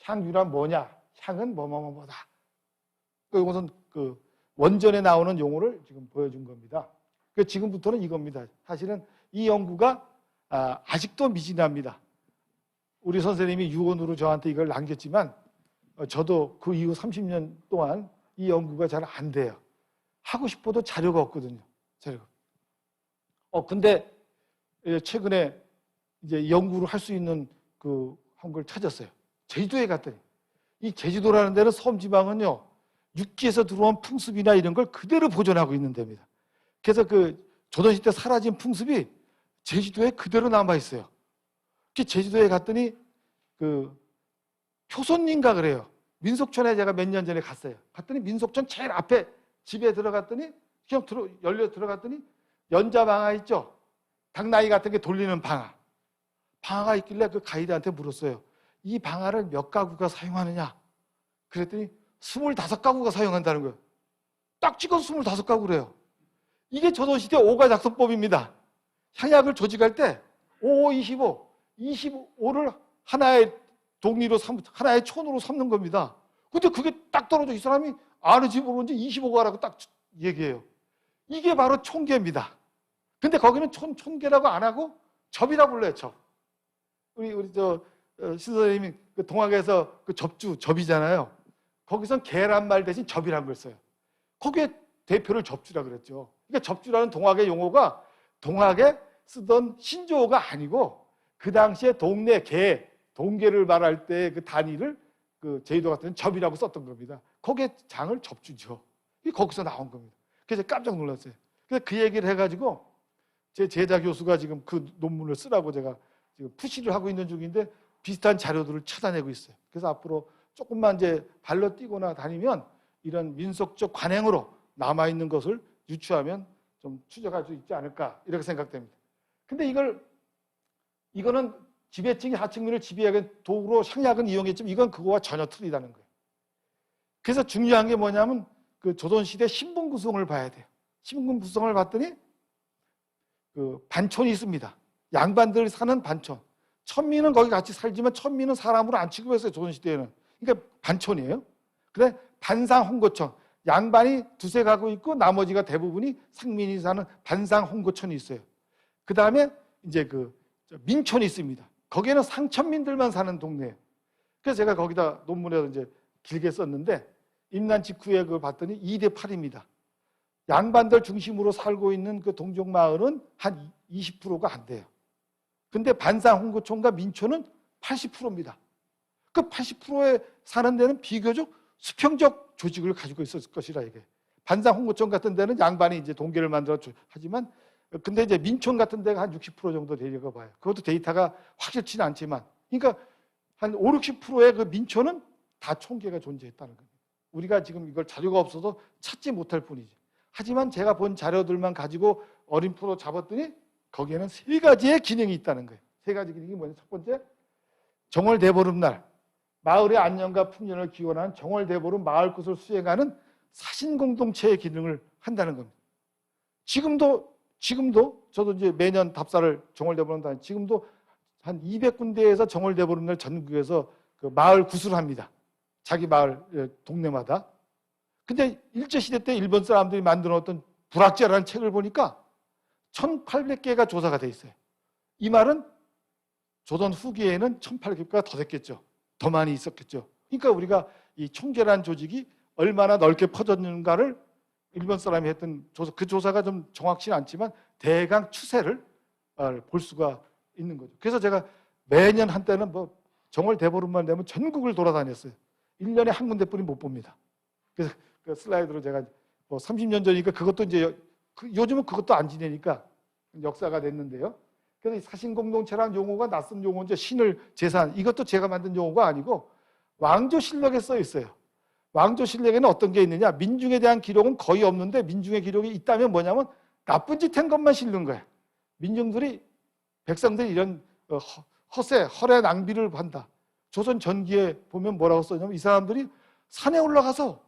향규란 뭐냐? 향은 뭐뭐뭐다. 이것은 그 원전에 나오는 용어를 지금 보여준 겁니다. 지금부터는 이겁니다. 사실은 이 연구가 아직도 미진합니다. 우리 선생님이 유언으로 저한테 이걸 남겼지만 저도 그 이후 30년 동안 이 연구가 잘 안 돼요. 하고 싶어도 자료가 없거든요. 자료가. 근데 최근에 이제 연구를 할 수 있는 한 걸 찾았어요. 제주도에 갔더니, 이 제주도라는 데는 섬지방은요, 육지에서 들어온 풍습이나 이런 걸 그대로 보존하고 있는 데입니다. 그래서 조선시대 사라진 풍습이 제주도에 그대로 남아 있어요. 제주도에 갔더니 표선인가 그래요. 민속촌에 제가 몇 년 전에 갔어요. 갔더니 민속촌 제일 앞에 집에 들어갔더니 그냥 열려 들어갔더니 연자방아 있죠. 닭나이 같은 게 돌리는 방아가 있길래 그 가이드한테 물었어요. 이 방아를 몇 가구가 사용하느냐? 그랬더니 25가구가 사용한다는 거예요. 딱 찍어서 25가구래요. 이게 조선시대 오가작성법입니다. 향약을 조직할 때 5, 25, 25를 하나의 동리로 하나의 촌으로 삼는 겁니다. 근데 그게 딱 떨어져 이 사람이 아는지 모르는지 25가라고 딱 얘기해요. 이게 바로 총계입니다. 근데 거기는 촌계라고 안 하고 접이라고 불러요. 접. 우리 신선생님이 동학에서 접이잖아요. 거기선 계란 말 대신 접이라는 걸 써요. 거기에 대표를 접주라 그랬죠. 그러니까 접주라는 동학의 용어가 동학에 쓰던 신조어가 아니고 그 당시에 동네 동계를 말할 때 그 단위를 제주도 같은 접이라고 썼던 겁니다. 거기에 장을 접주죠. 이게 거기서 나온 겁니다. 그래서 깜짝 놀랐어요. 그래서 그 얘기를 해가지고 제 제자 교수가 지금 그 논문을 쓰라고 제가 지금 푸시를 하고 있는 중인데 비슷한 자료들을 찾아내고 있어요. 그래서 앞으로 조금만 이제 발로 뛰거나 다니면 이런 민속적 관행으로 남아있는 것을 유추하면 좀 추적할 수 있지 않을까 이렇게 생각됩니다. 근데 이거는 지배층이 하층민을 지배하는 도구로 향약은 이용했지만 이건 그거와 전혀 틀리다는 거예요. 그래서 중요한 게 뭐냐면 그 조선시대 신분 구성을 봐야 돼요. 신분 구성을 봤더니 그 반촌이 있습니다. 양반들이 사는 반촌. 천민은 거기 같이 살지만 천민은 사람으로 안 취급했어요. 조선시대에는. 그러니까 반촌이에요. 그래 반상 홍고촌. 양반이 두세 가구 있고 나머지가 대부분이 상민이 사는 반상 홍고촌이 있어요. 그 다음에 이제 그 민촌이 있습니다. 거기에는 상천민들만 사는 동네예요. 그래서 제가 거기다 논문에서 이제 길게 썼는데 임난 직후에 그걸 봤더니 2대 8입니다. 양반들 중심으로 살고 있는 그 동족마을은 한 20%가 안 돼요. 근데 반상 홍고촌과 민촌은 80%입니다. 그 80%에 사는 데는 비교적 수평적 조직을 가지고 있었을 것이라 이게. 반상 홍고촌 같은 데는 양반이 이제 동계를 만들어 하지만 근데 이제 민촌 같은 데가 한 60% 정도 되려고 봐요. 그것도 데이터가 확실치는 않지만 그러니까 한 5, 60%의 그 민촌은 다 총계가 존재했다는 겁니다. 우리가 지금 이걸 자료가 없어서 찾지 못할 뿐이지. 하지만 제가 본 자료들만 가지고 어림표로 잡았더니 거기에는 3가지의 기능이 있다는 거예요. 3가지 기능이 뭐냐? 첫 번째, 정월대보름날 마을의 안녕과 풍년을 기원하는 정월대보름 마을굿을 수행하는 사신공동체의 기능을 한다는 겁니다. 지금도 저도 이제 매년 답사를 정월대보름 다니 지금도 한 200군데에서 정월대보름날 전국에서 그 마을 굿을 합니다. 자기 마을 동네마다. 근데 일제시대 때 일본 사람들이 만들어놓던 불학제라는 책을 보니까 1800개가 조사가 돼 있어요. 이 말은 조선 후기에는 1800개가 더 됐겠죠. 더 많이 있었겠죠. 그러니까 우리가 이 총계라는 조직이 얼마나 넓게 퍼졌는가를 일본 사람이 했던 조사, 그 조사가 좀 정확치는 않지만 대강 추세를 볼 수가 있는 거죠. 그래서 제가 매년 한때는 뭐 정월 대보름만 되면 전국을 돌아다녔어요. 1년에 한 군데뿐이 못 봅니다. 그래서 그 슬라이드로 제가 뭐 30년 전이니까 그것도 이제 요즘은 그것도 안 지내니까 역사가 됐는데요. 그래서 이 사신공동체라는 용어가 낯선 용어인데 신을 재산 이것도 제가 만든 용어가 아니고 왕조실록에 써 있어요. 왕조실록에는 어떤 게 있느냐? 민중에 대한 기록은 거의 없는데 민중의 기록이 있다면 뭐냐면 나쁜 짓 한 것만 실는 거예요. 민중들이 백성들이 이런 헐의 낭비를 한다. 조선 전기에 보면 뭐라고 써냐면 이 사람들이 산에 올라가서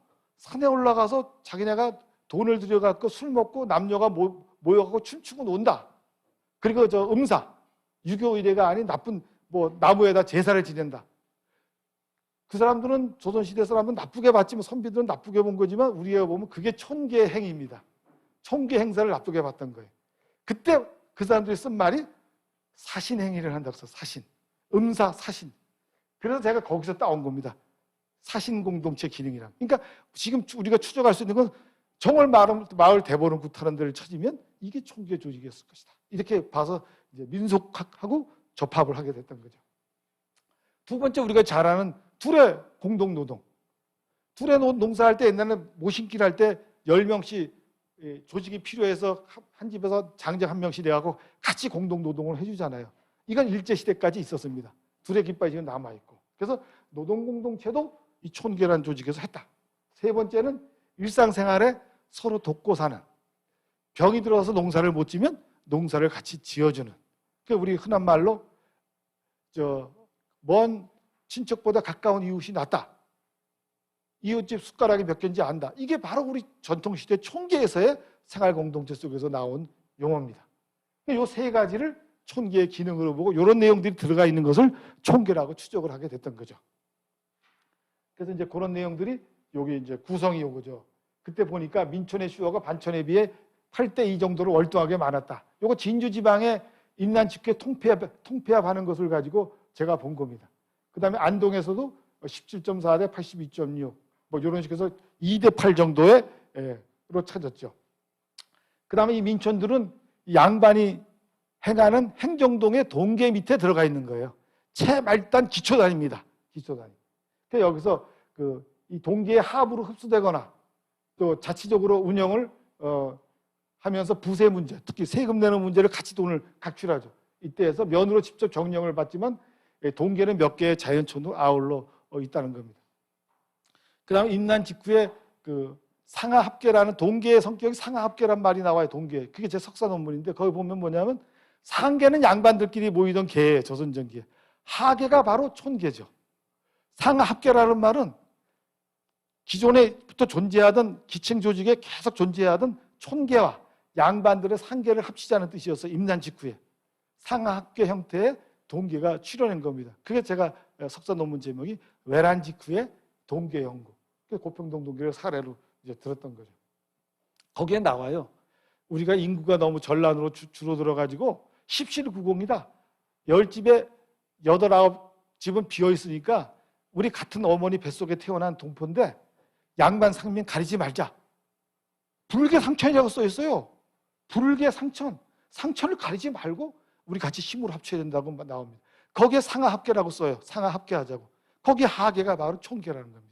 자기네가 돈을 들여갖고 술 먹고 남녀가 모여갖고 춤추고 논다. 그리고 저 음사, 유교 의례가 아닌 나쁜 뭐 나무에다 제사를 지낸다. 그 사람들은 조선시대 사람은 나쁘게 봤지만 선비들은 나쁘게 본 거지만 우리가 보면 그게 촌계 행위입니다. 촌계 행사를 나쁘게 봤던 거예요. 그때 그 사람들이 쓴 말이 사신 행위를 한다고 해서 사신, 음사, 사신. 그래서 제가 거기서 따온 겁니다. 사신 공동체 기능이랑. 그러니까 지금 우리가 추적할 수 있는 건 정월 마을 대보름 굿하는 데를 찾으면 이게 총계 조직이었을 것이다. 이렇게 봐서 이제 민속학하고 접합을 하게 됐던 거죠. 두 번째 우리가 잘 아는 둘의 공동노동. 둘의 농사할 때 옛날에 모신길 할 때 10명씩 조직이 필요해서 한 집에서 장정 한 명씩 내가고 같이 공동노동을 해주잖아요. 이건 일제시대까지 있었습니다. 둘의 깃발이 지금 남아있고. 그래서 노동공동체도 이 촌계라는 조직에서 했다. 세 번째는 일상생활에 서로 돕고 사는. 병이 들어서 농사를 못 지면 농사를 같이 지어주는. 그러니까 우리 흔한 말로 먼 친척보다 가까운 이웃이 낫다. 이웃집 숟가락이 몇 개인지 안다. 이게 바로 우리 전통시대 촌계에서의 생활공동체 속에서 나온 용어입니다. 이 세 가지를 촌계의 기능으로 보고 이런 내용들이 들어가 있는 것을 촌계라고 추적을 하게 됐던 거죠. 그래서 이제 그런 내용들이 여기 이제 구성이 오고죠. 그때 보니까 민촌의 수요가 반촌에 비해 8대2 정도로 월등하게 많았다. 이거 진주 지방의 임난 직후에 통폐합하는 것을 가지고 제가 본 겁니다. 그 다음에 안동에서도 17.4 대 82.6 뭐 이런 식으로 2대 8 정도로 찾았죠. 그 다음에 이 민촌들은 양반이 행하는 행정동의 동계 밑에 들어가 있는 거예요. 최말단 기초단입니다. 기초단. 그러니까 여기서 이 동계의 하부로 흡수되거나 또 자치적으로 운영을 하면서 부세 문제, 특히 세금 내는 문제를 같이 돈을 각출하죠. 이때에서 면으로 직접 정령을 받지만 동계는 몇 개의 자연촌으로 아울러 있다는 겁니다. 그 다음에 임난 직후에 상하합계라는 동계의 성격이 상하합계란 말이 나와요. 동계. 그게 제 석사 논문인데 거기 보면 뭐냐면 상계는 양반들끼리 모이던 계예요. 조선전기에. 하계가 바로 촌계죠. 상하합계라는 말은 기존에부터 존재하던 기층 조직에 계속 존재하던 촌계와 양반들의 상계를 합치자는 뜻이어서 임난 직후에 상하합계 형태의 동계가 출현한 겁니다. 그게 제가 석사 논문 제목이 외란 직후의 동계 연구. 고평동 동계를 사례로 이제 들었던 거죠. 거기에 나와요. 우리가 인구가 너무 전란으로 줄어들어가지고 십실구공이다. 10집에 8, 9집은 비어있으니까 우리 같은 어머니 뱃속에 태어난 동포인데 양반 상민 가리지 말자. 불계 상천이라고 써 있어요. 불계 상천. 상천을 가리지 말고 우리 같이 힘으로 합쳐야 된다고 나옵니다. 거기에 상하합계라고 써요. 상하합계하자고. 거기에 하계가 바로 촌계라는 겁니다.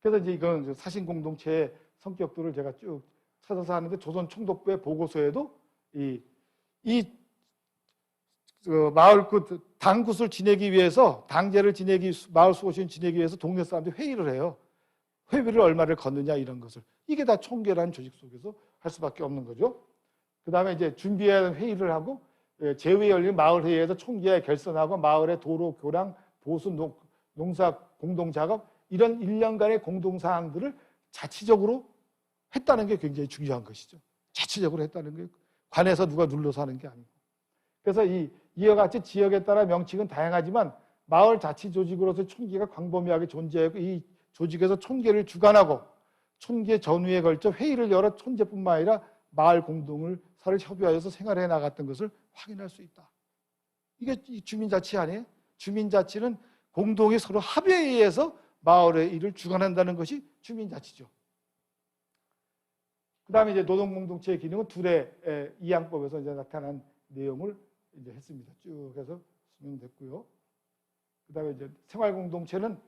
그래서 이제 이건 사신공동체의 성격들을 제가 쭉 찾아서 하는데 조선 총독부의 보고서에도 마을 당굿을 지내기 위해서 당제를 지내기 마을 수호신 지내기 위해서 동네 사람들이 회의를 해요. 회비를 얼마를 걷느냐 이런 것을. 이게 다 총계라는 조직 속에서 할 수밖에 없는 거죠. 그 다음에 이제 준비해야 하는 회의를 하고 제후에 열린 마을 회의에서 총계 결선하고 마을의 도로, 교량, 보수, 농사 공동작업 이런 1년간의 공동사항들을 자치적으로 했다는 게 굉장히 중요한 것이죠. 자치적으로 했다는 게 관에서 누가 눌러서 하는 게 아니고. 그래서 이와 같이 지역에 따라 명칭은 다양하지만 마을 자치 조직으로서 촌계가 광범위하게 존재하고 이 조직에서 촌계를 주관하고 촌계 전후에 걸쳐 회의를 열어 촌제뿐만 아니라 마을 공동을 서로 협의하여서 생활해 나갔던 것을 확인할 수 있다. 이게 주민자치 아니에요? 주민자치는 공동이 서로 합의에 의해서 마을의 일을 주관한다는 것이 주민자치죠. 그 다음에 이제 노동공동체의 기능은 둘의 이양법에서 이제 나타난 내용을 이제 했습니다. 쭉 해서 설명됐고요. 그 다음에 이제 생활공동체는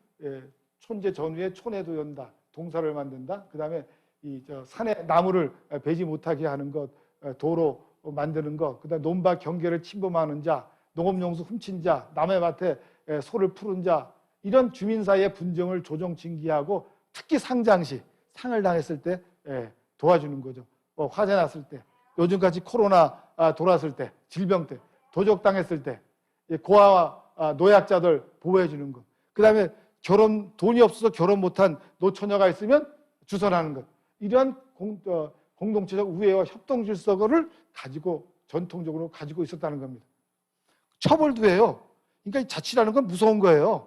촌제 전후에 촌에도 연다, 동사를 만든다. 그 다음에 산에 나무를 베지 못하게 하는 것, 도로 만드는 것, 그 다음에 논밭 경계를 침범하는 자, 농업용수 훔친 자, 남의 밭에 소를 푸른 자, 이런 주민 사이의 분쟁을 조정 징계하고 특히 상장시, 상을 당했을 때 도와주는 거죠. 화재 났을 때, 요즘같이 코로나 돌았을 때, 질병 때, 도적당했을 때, 고아와 노약자들 보호해 주는 것. 그 다음에 돈이 없어서 결혼 못한 노처녀가 있으면 주선하는 것. 이러한 공동체적 우애와 협동 질서를 가지고 전통적으로 가지고 있었다는 겁니다. 처벌도 해요. 그러니까 자치라는 건 무서운 거예요.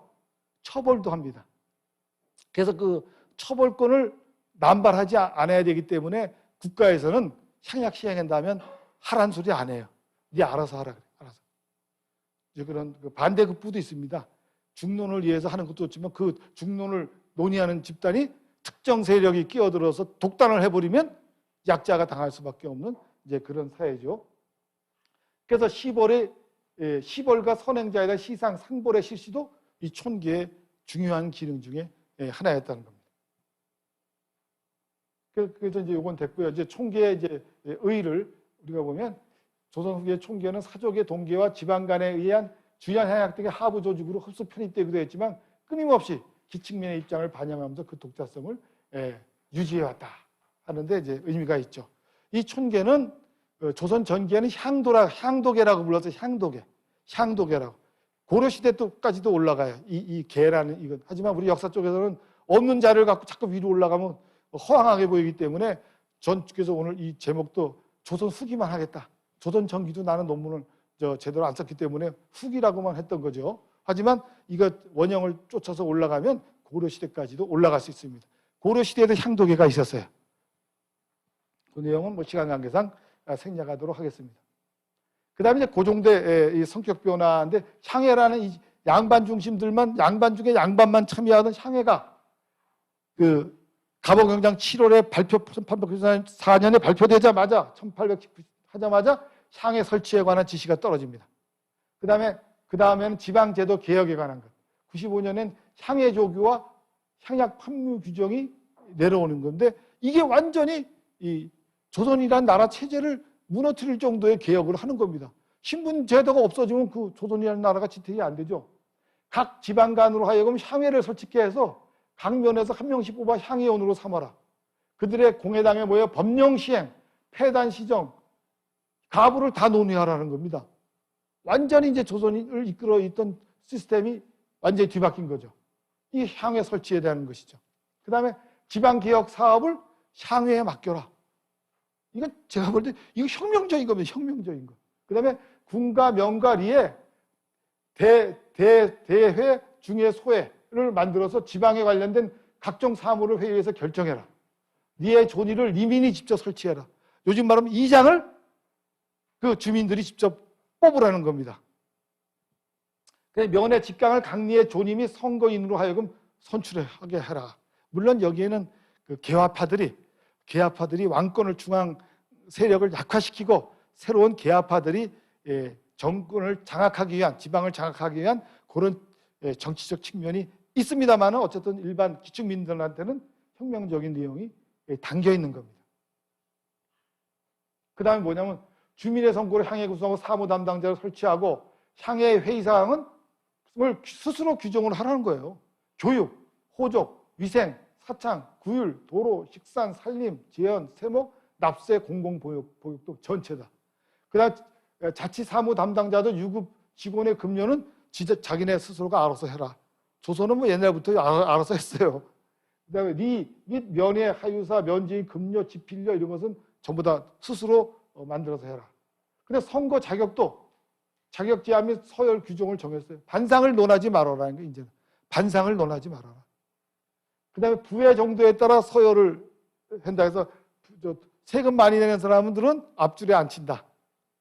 처벌도 합니다. 그래서 그 처벌권을 남발하지 않아야 되기 때문에 국가에서는 향약 시행한다면 하란 소리 안 해요. 네 알아서 하라 그래. 알아서. 이제 그런 반대급부도 있습니다. 중론을 위해서 하는 것도 좋지만 그 중론을 논의하는 집단이 특정 세력이 끼어들어서 독단을 해버리면 약자가 당할 수밖에 없는 이제 그런 사회죠. 그래서 시벌과 선행자에 대한 시상 상벌의 실시도 이 촌계의 중요한 기능 중에 하나였다는 겁니다. 그래서 이제 이건 됐고요. 이제 촌계의 이제 의의를 우리가 보면 조선 후기의 촌계는 사족의 동계와 지방 간에 의한 주연 향약 등의 하부 조직으로 흡수 편입되기도 했지만 끊임없이 기층민의 입장을 반영하면서 그 독자성을 유지해왔다 하는데 이제 의미가 있죠. 이 촌계는 조선 전기에는 향도계라고 불러서 향도계라고. 고려시대 때까지도 올라가요. 이 계라는 이것. 하지만 우리 역사 쪽에서는 없는 자료를 갖고 자꾸 위로 올라가면 허황하게 보이기 때문에 전국에서 오늘 이 제목도 조선 후기만 하겠다. 조선 전기도 나는 논문을 제대로 안 썼기 때문에 후기라고만 했던 거죠. 하지만 이거 원형을 쫓아서 올라가면 고려시대까지도 올라갈 수 있습니다. 고려시대에도 향도계가 있었어요. 그 내용은 뭐 시간 관계상 생략하도록 하겠습니다. 그 다음에 이제 고종대 이 성격 변화인데 향해라는 이 양반 중심들만, 양반 중에 양반만 참여하던 향해가 그 갑오경장 7월에 1894년에 발표되자마자 1819 하자마자 향해 설치에 관한 지시가 떨어집니다. 그 다음에는 지방제도 개혁에 관한 것. 95년엔 향해 조규와 향약 판매 규정이 내려오는 건데 이게 완전히 이 조선이라는 나라 체제를 무너뜨릴 정도의 개혁을 하는 겁니다. 신분 제도가 없어지면 그 조선이라는 나라가 지탱이 안 되죠. 각 지방간으로 하여금 향회를 설치게 해서 각 면에서 한 명씩 뽑아 향의원으로 삼아라. 그들의 공회당에 모여 법령 시행, 폐단 시정, 가부를 다 논의하라는 겁니다. 완전히 이제 조선을 이끌어 있던 시스템이 완전히 뒤바뀐 거죠. 이 향후에 설치해야 되는 것이죠. 그 다음에 지방개혁 사업을 향후에 맡겨라. 이건 제가 볼 때 이거 혁명적인 겁니다. 혁명적인 거. 그 다음에 군과 명과 리에 대회, 중회, 소회를 만들어서 지방에 관련된 각종 사무를 회의에서 결정해라. 리의 존의를 리민이 직접 설치해라. 요즘 말하면 이장을 그 주민들이 직접 뽑으라는 겁니다. 면회 직강을 강리의 존의 및 선거인으로 하여금 선출하게 해라. 물론 여기에는 그 개화파들이 왕권을 중앙 세력을 약화시키고 새로운 개화파들이 정권을 장악하기 위한, 지방을 장악하기 위한 그런 정치적 측면이 있습니다만 어쨌든 일반 기축민들한테는 혁명적인 내용이 담겨 있는 겁니다. 그 다음에 뭐냐면 주민의 선거를 향해 구성하고 사무 담당자를 설치하고 향해 회의사항은 스스로 규정을 하라는 거예요. 교육, 호적, 위생, 사창, 구율, 도로, 식산, 산림, 재현, 세목, 납세, 공공보육도 전체다. 그 다음 자치 사무 담당자도 유급 직원의 급료는 자기네 스스로가 알아서 해라. 조선은 뭐 옛날부터 알아서 했어요. 그 다음에 리 및 면회, 하유사, 면제인, 급료, 지필료 이런 것은 전부 다 스스로 만들어서 해라. 근데 선거 자격도 자격 제한 및 서열 규정을 정했어요. 반상을 논하지 말아라는 게 이제는. 반상을 논하지 말아라. 그 다음에 부의 정도에 따라 서열을 한다 해서 세금 많이 내는 사람들은 앞줄에 앉힌다.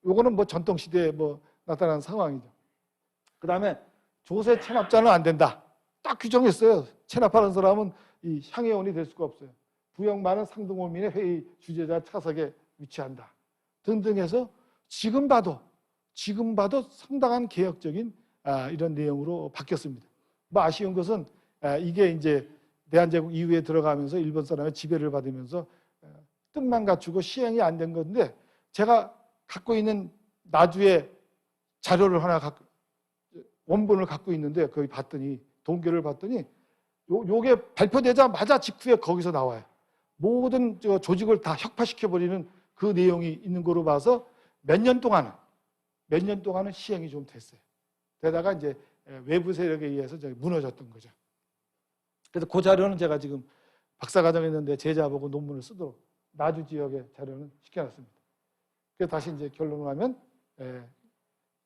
요거는 뭐 전통시대에 뭐 나타나는 상황이죠. 그 다음에 조세 체납자는 안 된다. 딱 규정했어요. 체납하는 사람은 이 향회원이 될 수가 없어요. 부역 많은 상등호민의 회의 주재자 차석에 위치한다. 등등 해서 지금 봐도 상당한 개혁적인 이런 내용으로 바뀌었습니다. 뭐 아쉬운 것은 이게 이제 대한제국 이후에 들어가면서 일본 사람의 지배를 받으면서 뜻만 갖추고 시행이 안 된 건데 제가 갖고 있는 나주의 자료를 하나 원본을 갖고 있는데 거기 봤더니 동계를 봤더니 요게 발표되자마자 직후에 거기서 나와요. 모든 조직을 다 혁파시켜버리는 그 내용이 있는 거로 봐서 몇 년 동안은 시행이 좀 됐어요. 게다가 이제 외부 세력에 의해서 무너졌던 거죠. 그래서 그 자료는 제가 지금 박사과정 했는데 제자보고 논문을 쓰도록 나주 지역의 자료는 시켜놨습니다. 그래서 다시 이제 결론을 하면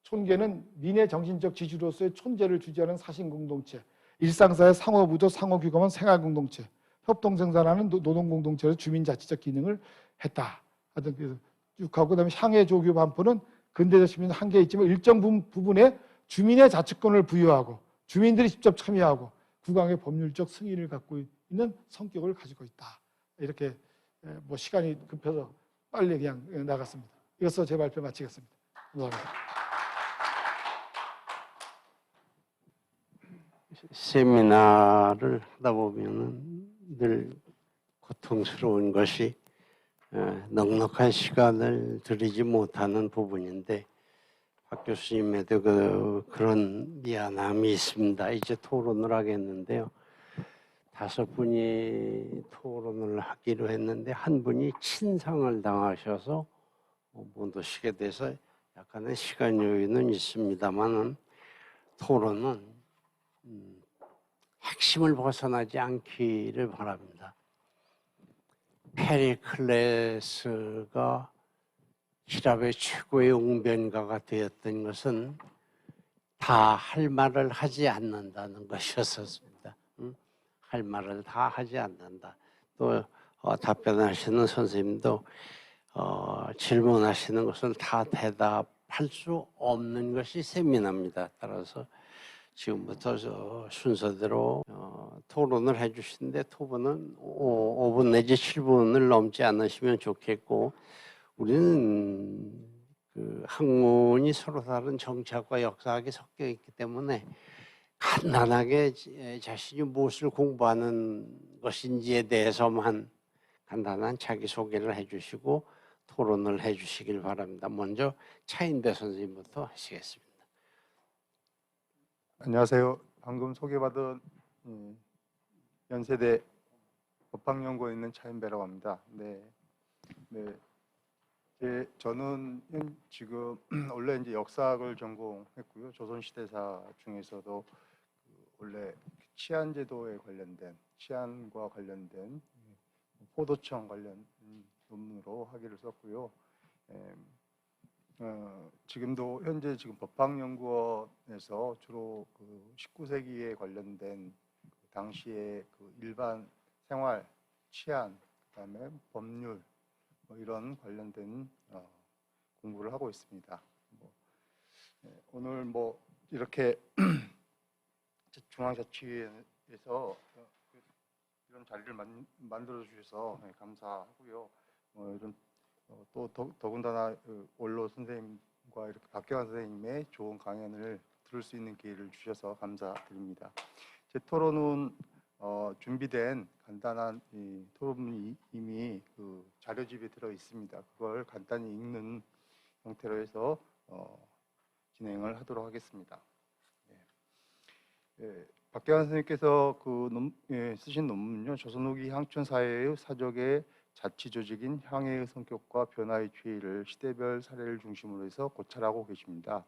촌계는 민의 정신적 지주로서의 촌재를 주재하는 사신공동체, 일상사의 상호부도 상호규범한 생활공동체, 협동생산하는 노동공동체로 주민자치적 기능을 했다. 하여튼 쭉 하고 그다음에 향해조교 반포는 근대적 시민은 한계 있지만 일정 부분에 주민의 자치권을 부여하고 주민들이 직접 참여하고 국왕의 법률적 승인을 갖고 있는 성격을 가지고 있다. 이렇게 뭐 시간이 급해서 빨리 그냥 나갔습니다. 이것으로 제 발표 마치겠습니다. 감사합니다. 세미나를 하다 보면은 늘 고통스러운 것이 넉넉한 시간을 들이지 못하는 부분인데 박 교수님에도 그런 미안함이 있습니다. 이제 토론을 하겠는데요. 5분이 토론을 하기로 했는데 한 분이 친상을 당하셔서 못 오시게 돼서 약간의 시간 여유는 있습니다만은 토론은 핵심을 벗어나지 않기를 바랍니다. 페리클레스가 히랍의 최고의 웅변가가 되었던 것은 다 할 말을 하지 않는다는 것이었습니다. 할 말을 다 하지 않는다. 또 답변하시는 선생님도 질문하시는 것은 다 대답할 수 없는 것이 세미나입니다. 따라서 지금부터 순서대로 토론을 해주시는데 토론은 5분 내지 7분을 넘지 않으시면 좋겠고 우리는 그 학문이 서로 다른 정치학과 역사학이 섞여 있기 때문에 간단하게 자신이 무엇을 공부하는 것인지에 대해서만 간단한 자기소개를 해주시고 토론을 해주시길 바랍니다. 먼저 차인배 선생님부터 하시겠습니다. 안녕하세요. 방금 소개받은 연세대 법학연구원에 있는 차인배라고 합니다. 네. 저는 지금 원래 이제 역사학을 전공했고요. 조선시대사 중에서도 원래 치안제도에 관련된 치안과 관련된 포도청 관련 논문으로 학위를 썼고요. 지금도 현재 지금 법학연구원에서 주로 그 19세기에 관련된 그 당시의 그 일반 생활, 치안, 그다음에 법률 뭐 이런 관련된 공부를 하고 있습니다. 오늘 뭐 이렇게 중앙자치위에서 이런 자리를 만들어 주셔서 감사하고요. 이런 또 더군다나 원로 선생님과 이렇게 박경환 선생님의 좋은 강연을 들을 수 있는 기회를 주셔서 감사드립니다. 제 토론은 준비된 간단한 토론이 이미 그 자료집에 들어 있습니다. 그걸 간단히 읽는 형태로 해서 진행을 하도록 하겠습니다. 박경환 선생님께서 쓰신 논문은요, 조선 후기 향촌 사회의 사족의 자치 조직인 향해의 성격과 변화의 추이를 시대별 사례를 중심으로 해서 고찰하고 계십니다.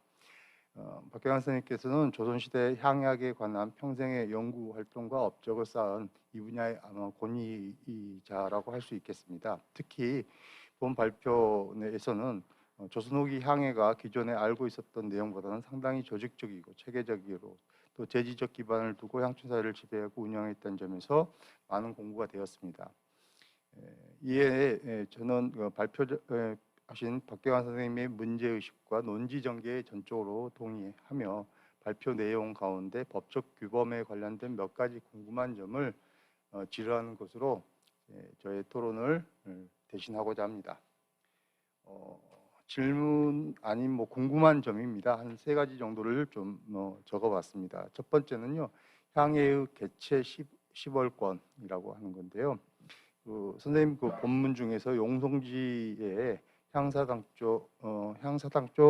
박경환 선생님께서는 조선시대 향약에 관한 평생의 연구 활동과 업적을 쌓은 이 분야의 아마 권위자라고 할 수 있겠습니다. 특히 본 발표에서는 조선 후기 향해가 기존에 알고 있었던 내용보다는 상당히 조직적이고 체계적이고 또 재지적 기반을 두고 향촌사회를 지배하고 운영했다는 점에서 많은 공부가 되었습니다. 이에 저는 발표하신 박경환 선생님의 문제의식과 논지 전개에 전적으로 동의하며 발표 내용 가운데 법적 규범에 관련된 몇 가지 궁금한 점을 질의하는 것으로 저의 토론을 대신하고자 합니다. 질문 아닌 뭐 궁금한 점입니다. 한 3가지 정도를 좀 적어봤습니다. 첫 번째는요, 향해의 개체 10월권이라고 하는 건데요. 선생님 그 본문 중에서 용송지의 향사당조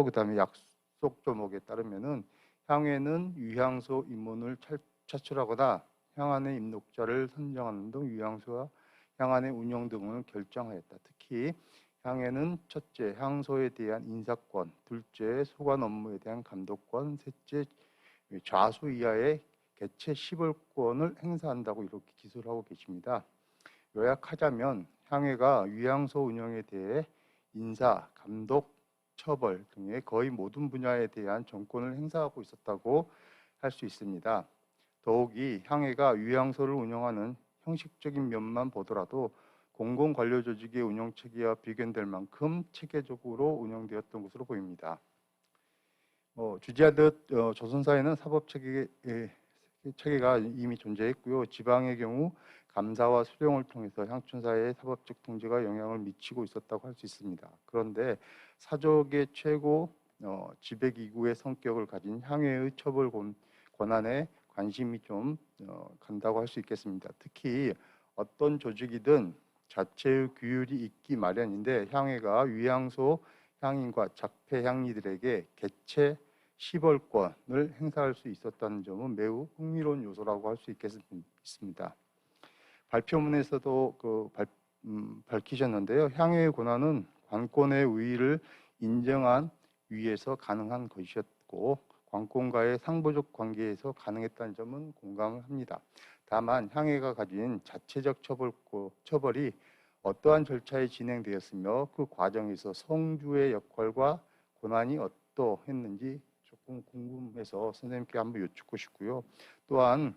그다음에 약속 조목에 따르면은 향해는 유향소 임원을 차출하거나 향안의 임록자를 선정하는 등 유향소와 향안의 운영 등을 결정하였다. 특히 향해는 첫째, 향소에 대한 인사권, 둘째, 소관 업무에 대한 감독권, 셋째, 좌수 이하의 개체 10월권을 행사한다고 이렇게 기술을 하고 계십니다. 요약하자면 향해가 유향소 운영에 대해 인사, 감독, 처벌 등의 거의 모든 분야에 대한 정권을 행사하고 있었다고 할 수 있습니다. 더욱이 향해가 유향소를 운영하는 형식적인 면만 보더라도 공공관료 조직의 운영 체계와 비견될 만큼 체계적으로 운영되었던 것으로 보입니다. 주지하듯 조선사회는 사법체계가 이미 존재했고요. 지방의 경우 감사와 수령을 통해서 향촌사회의 사법적 통제가 영향을 미치고 있었다고 할 수 있습니다. 그런데 사족의 최고 지배기구의 성격을 가진 향해의 처벌 권한에 관심이 좀 간다고 할 수 있겠습니다. 특히 어떤 조직이든 자체의 규율이 있기 마련인데 향해가 유향소 향인과 작폐 향리들에게 개체 10월권을 행사할 수 있었다는 점은 매우 흥미로운 요소라고 할 수 있겠습니다. 발표문에서도 밝히셨는데요. 향해의 권한은 관권의 우위를 인정한 위에서 가능한 것이었고 관권과의 상보적 관계에서 가능했다는 점은 공감을 합니다. 다만 향해가 가진 자체적 처벌이 어떠한 절차에 진행되었으며 그 과정에서 성주의 역할과 권한이 어떠했는지 조금 궁금해서 선생님께 한번 여쭙고 싶고요. 또한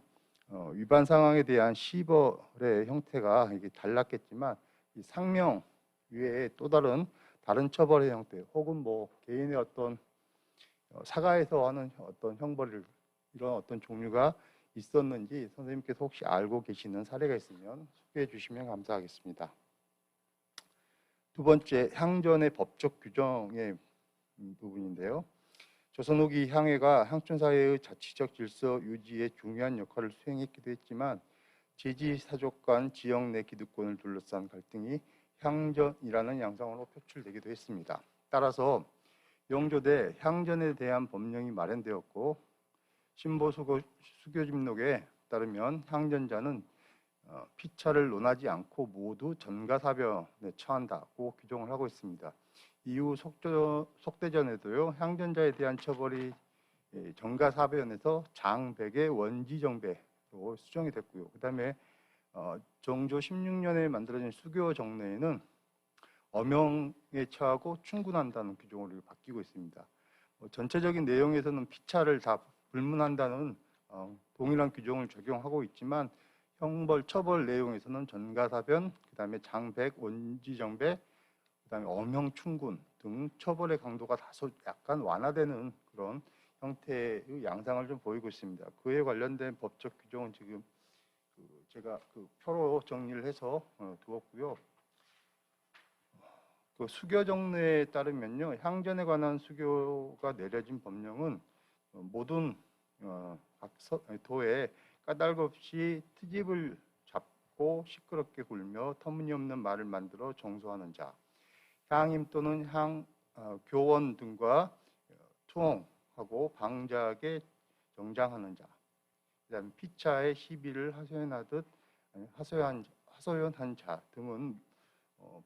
위반 상황에 대한 시벌의 형태가 이게 달랐겠지만 이 상명 외에 또 다른 처벌의 형태 혹은 뭐 개인의 어떤 사가에서 하는 어떤 형벌을 이런 어떤 종류가 있었는지 선생님께서 혹시 알고 계시는 사례가 있으면 소개해 주시면 감사하겠습니다. 두 번째, 향전의 법적 규정의 부분인데요. 조선 후기 향해가 향촌사회의 자치적 질서 유지에 중요한 역할을 수행했기도 했지만 지지사족 간 지역 내 기득권을 둘러싼 갈등이 향전이라는 양상으로 표출되기도 했습니다. 따라서 영조대 향전에 대한 법령이 마련되었고 신보 수교집록에 따르면 향전자는 피차를 논하지 않고 모두 전가사변에 처한다고 규정을 하고 있습니다. 이후 속대전에도요 향전자에 대한 처벌이 정가사변에서 장백의 원지정배로 수정이 됐고요. 그다음에 정조 16년에 만들어진 수교 정례에는 엄형에 처하고 충군한다는 규정으로 바뀌고 있습니다. 전체적인 내용에서는 피차를 다 불문한다는 동일한 규정을 적용하고 있지만 형벌 처벌 내용에서는 전가사변, 그다음에 장백, 원지정배, 그다음에 엄형 충군 등 처벌의 강도가 다소 약간 완화되는 그런 형태의 양상을 좀 보이고 있습니다. 그에 관련된 법적 규정은 지금 제가 표로 정리를 해서 두었고요. 그 수교 정례에 따르면요, 향전에 관한 수교가 내려진 법령은 모든 각 도에 까닭없이 트집을 잡고 시끄럽게 굴며 터무니없는 말을 만들어 정소하는 자, 향임 또는 교원 등과 투홍하고 방자하게 정장하는 자, 그다음에 피차의 시비를 하소연한 자 등은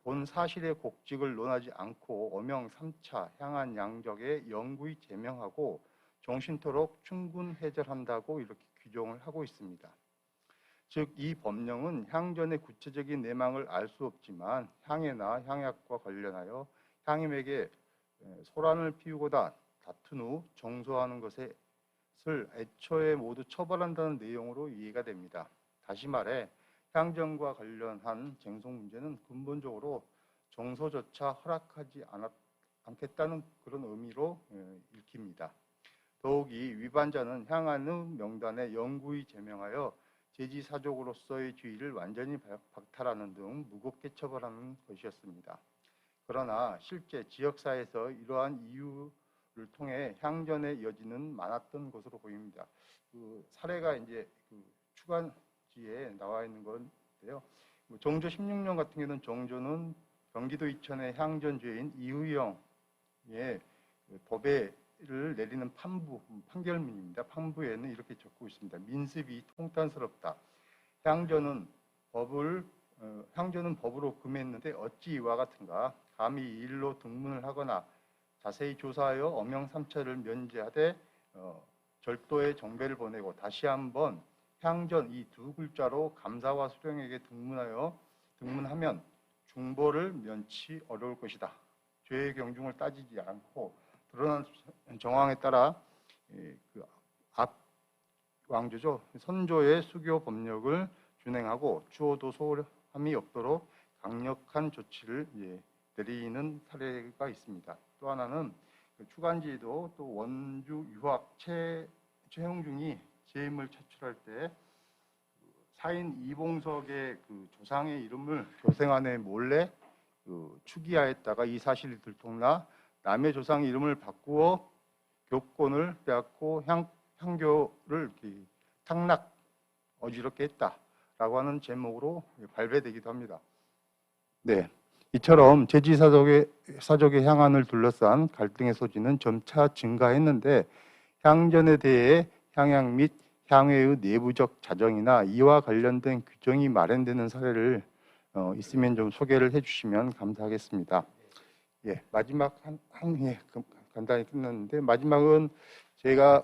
본 사실의 곡직을 논하지 않고 엄형 3차 향한 양적에 영구히 제명하고 종신토록 충군 해절한다고 이렇게 규정을 하고 있습니다. 즉 이 법령은 향전의 구체적인 내막을 알 수 없지만 향해나 향약과 관련하여 향임에게 소란을 피우고다 다툰 후 정소하는 것을 애초에 모두 처벌한다는 내용으로 이해가 됩니다. 다시 말해 향전과 관련한 쟁송 문제는 근본적으로 정소조차 허락하지 않겠다는 그런 의미로 읽힙니다. 더욱이 위반자는 향안의 명단에 영구히 제명하여 제지사족으로서의 지위를 완전히 박탈하는 등 무겁게 처벌하는 것이었습니다. 그러나 실제 지역사회에서 이러한 이유를 통해 향전의 여지는 많았던 것으로 보입니다. 그 사례가 이제 추간지에 나와 있는 건데요. 정조 16년 같은 경우는 정조는 경기도 이천의 향전주인 이의영의 법에를 내리는 판결문입니다. 판부에는 이렇게 적고 있습니다. 민습이 통탄스럽다. 향전은 법으로 금했는데 어찌 이와 같은가. 감히 이 일로 등문을 하거나 자세히 조사하여 엄형 3차를 면제하되 절도의 정배를 보내고 다시 한번 향전 이 두 글자로 감사와 수령에게 등문하면 중보를 면치 어려울 것이다. 죄의 경중을 따지지 않고 드러난 정황에 따라 앞 왕조죠. 선조의 수교 법령을 준행하고 추호도 소홀함이 없도록 강력한 조치를 내리는 사례가 있습니다. 또 하나는 추간지에도 또 원주 유학 최형중이 재임을 차출할 때 사인 이봉석의 조상의 이름을 교생안에 몰래 추기하였다가 이 사실이 들통나 남의 조상 이름을 바꾸어 교권을 빼앗고 향교를 탕락 어지럽게 했다라고 하는 제목으로 발배되기도 합니다. 네, 이처럼 제지사족의 향안을 둘러싼 갈등의 소지는 점차 증가했는데 향전에 대해 향약 및 향회의 내부적 자정이나 이와 관련된 규정이 마련되는 사례를 있으면 좀 소개를 해주시면 감사하겠습니다. 예, 마지막 간단히 끝났는데 마지막은 제가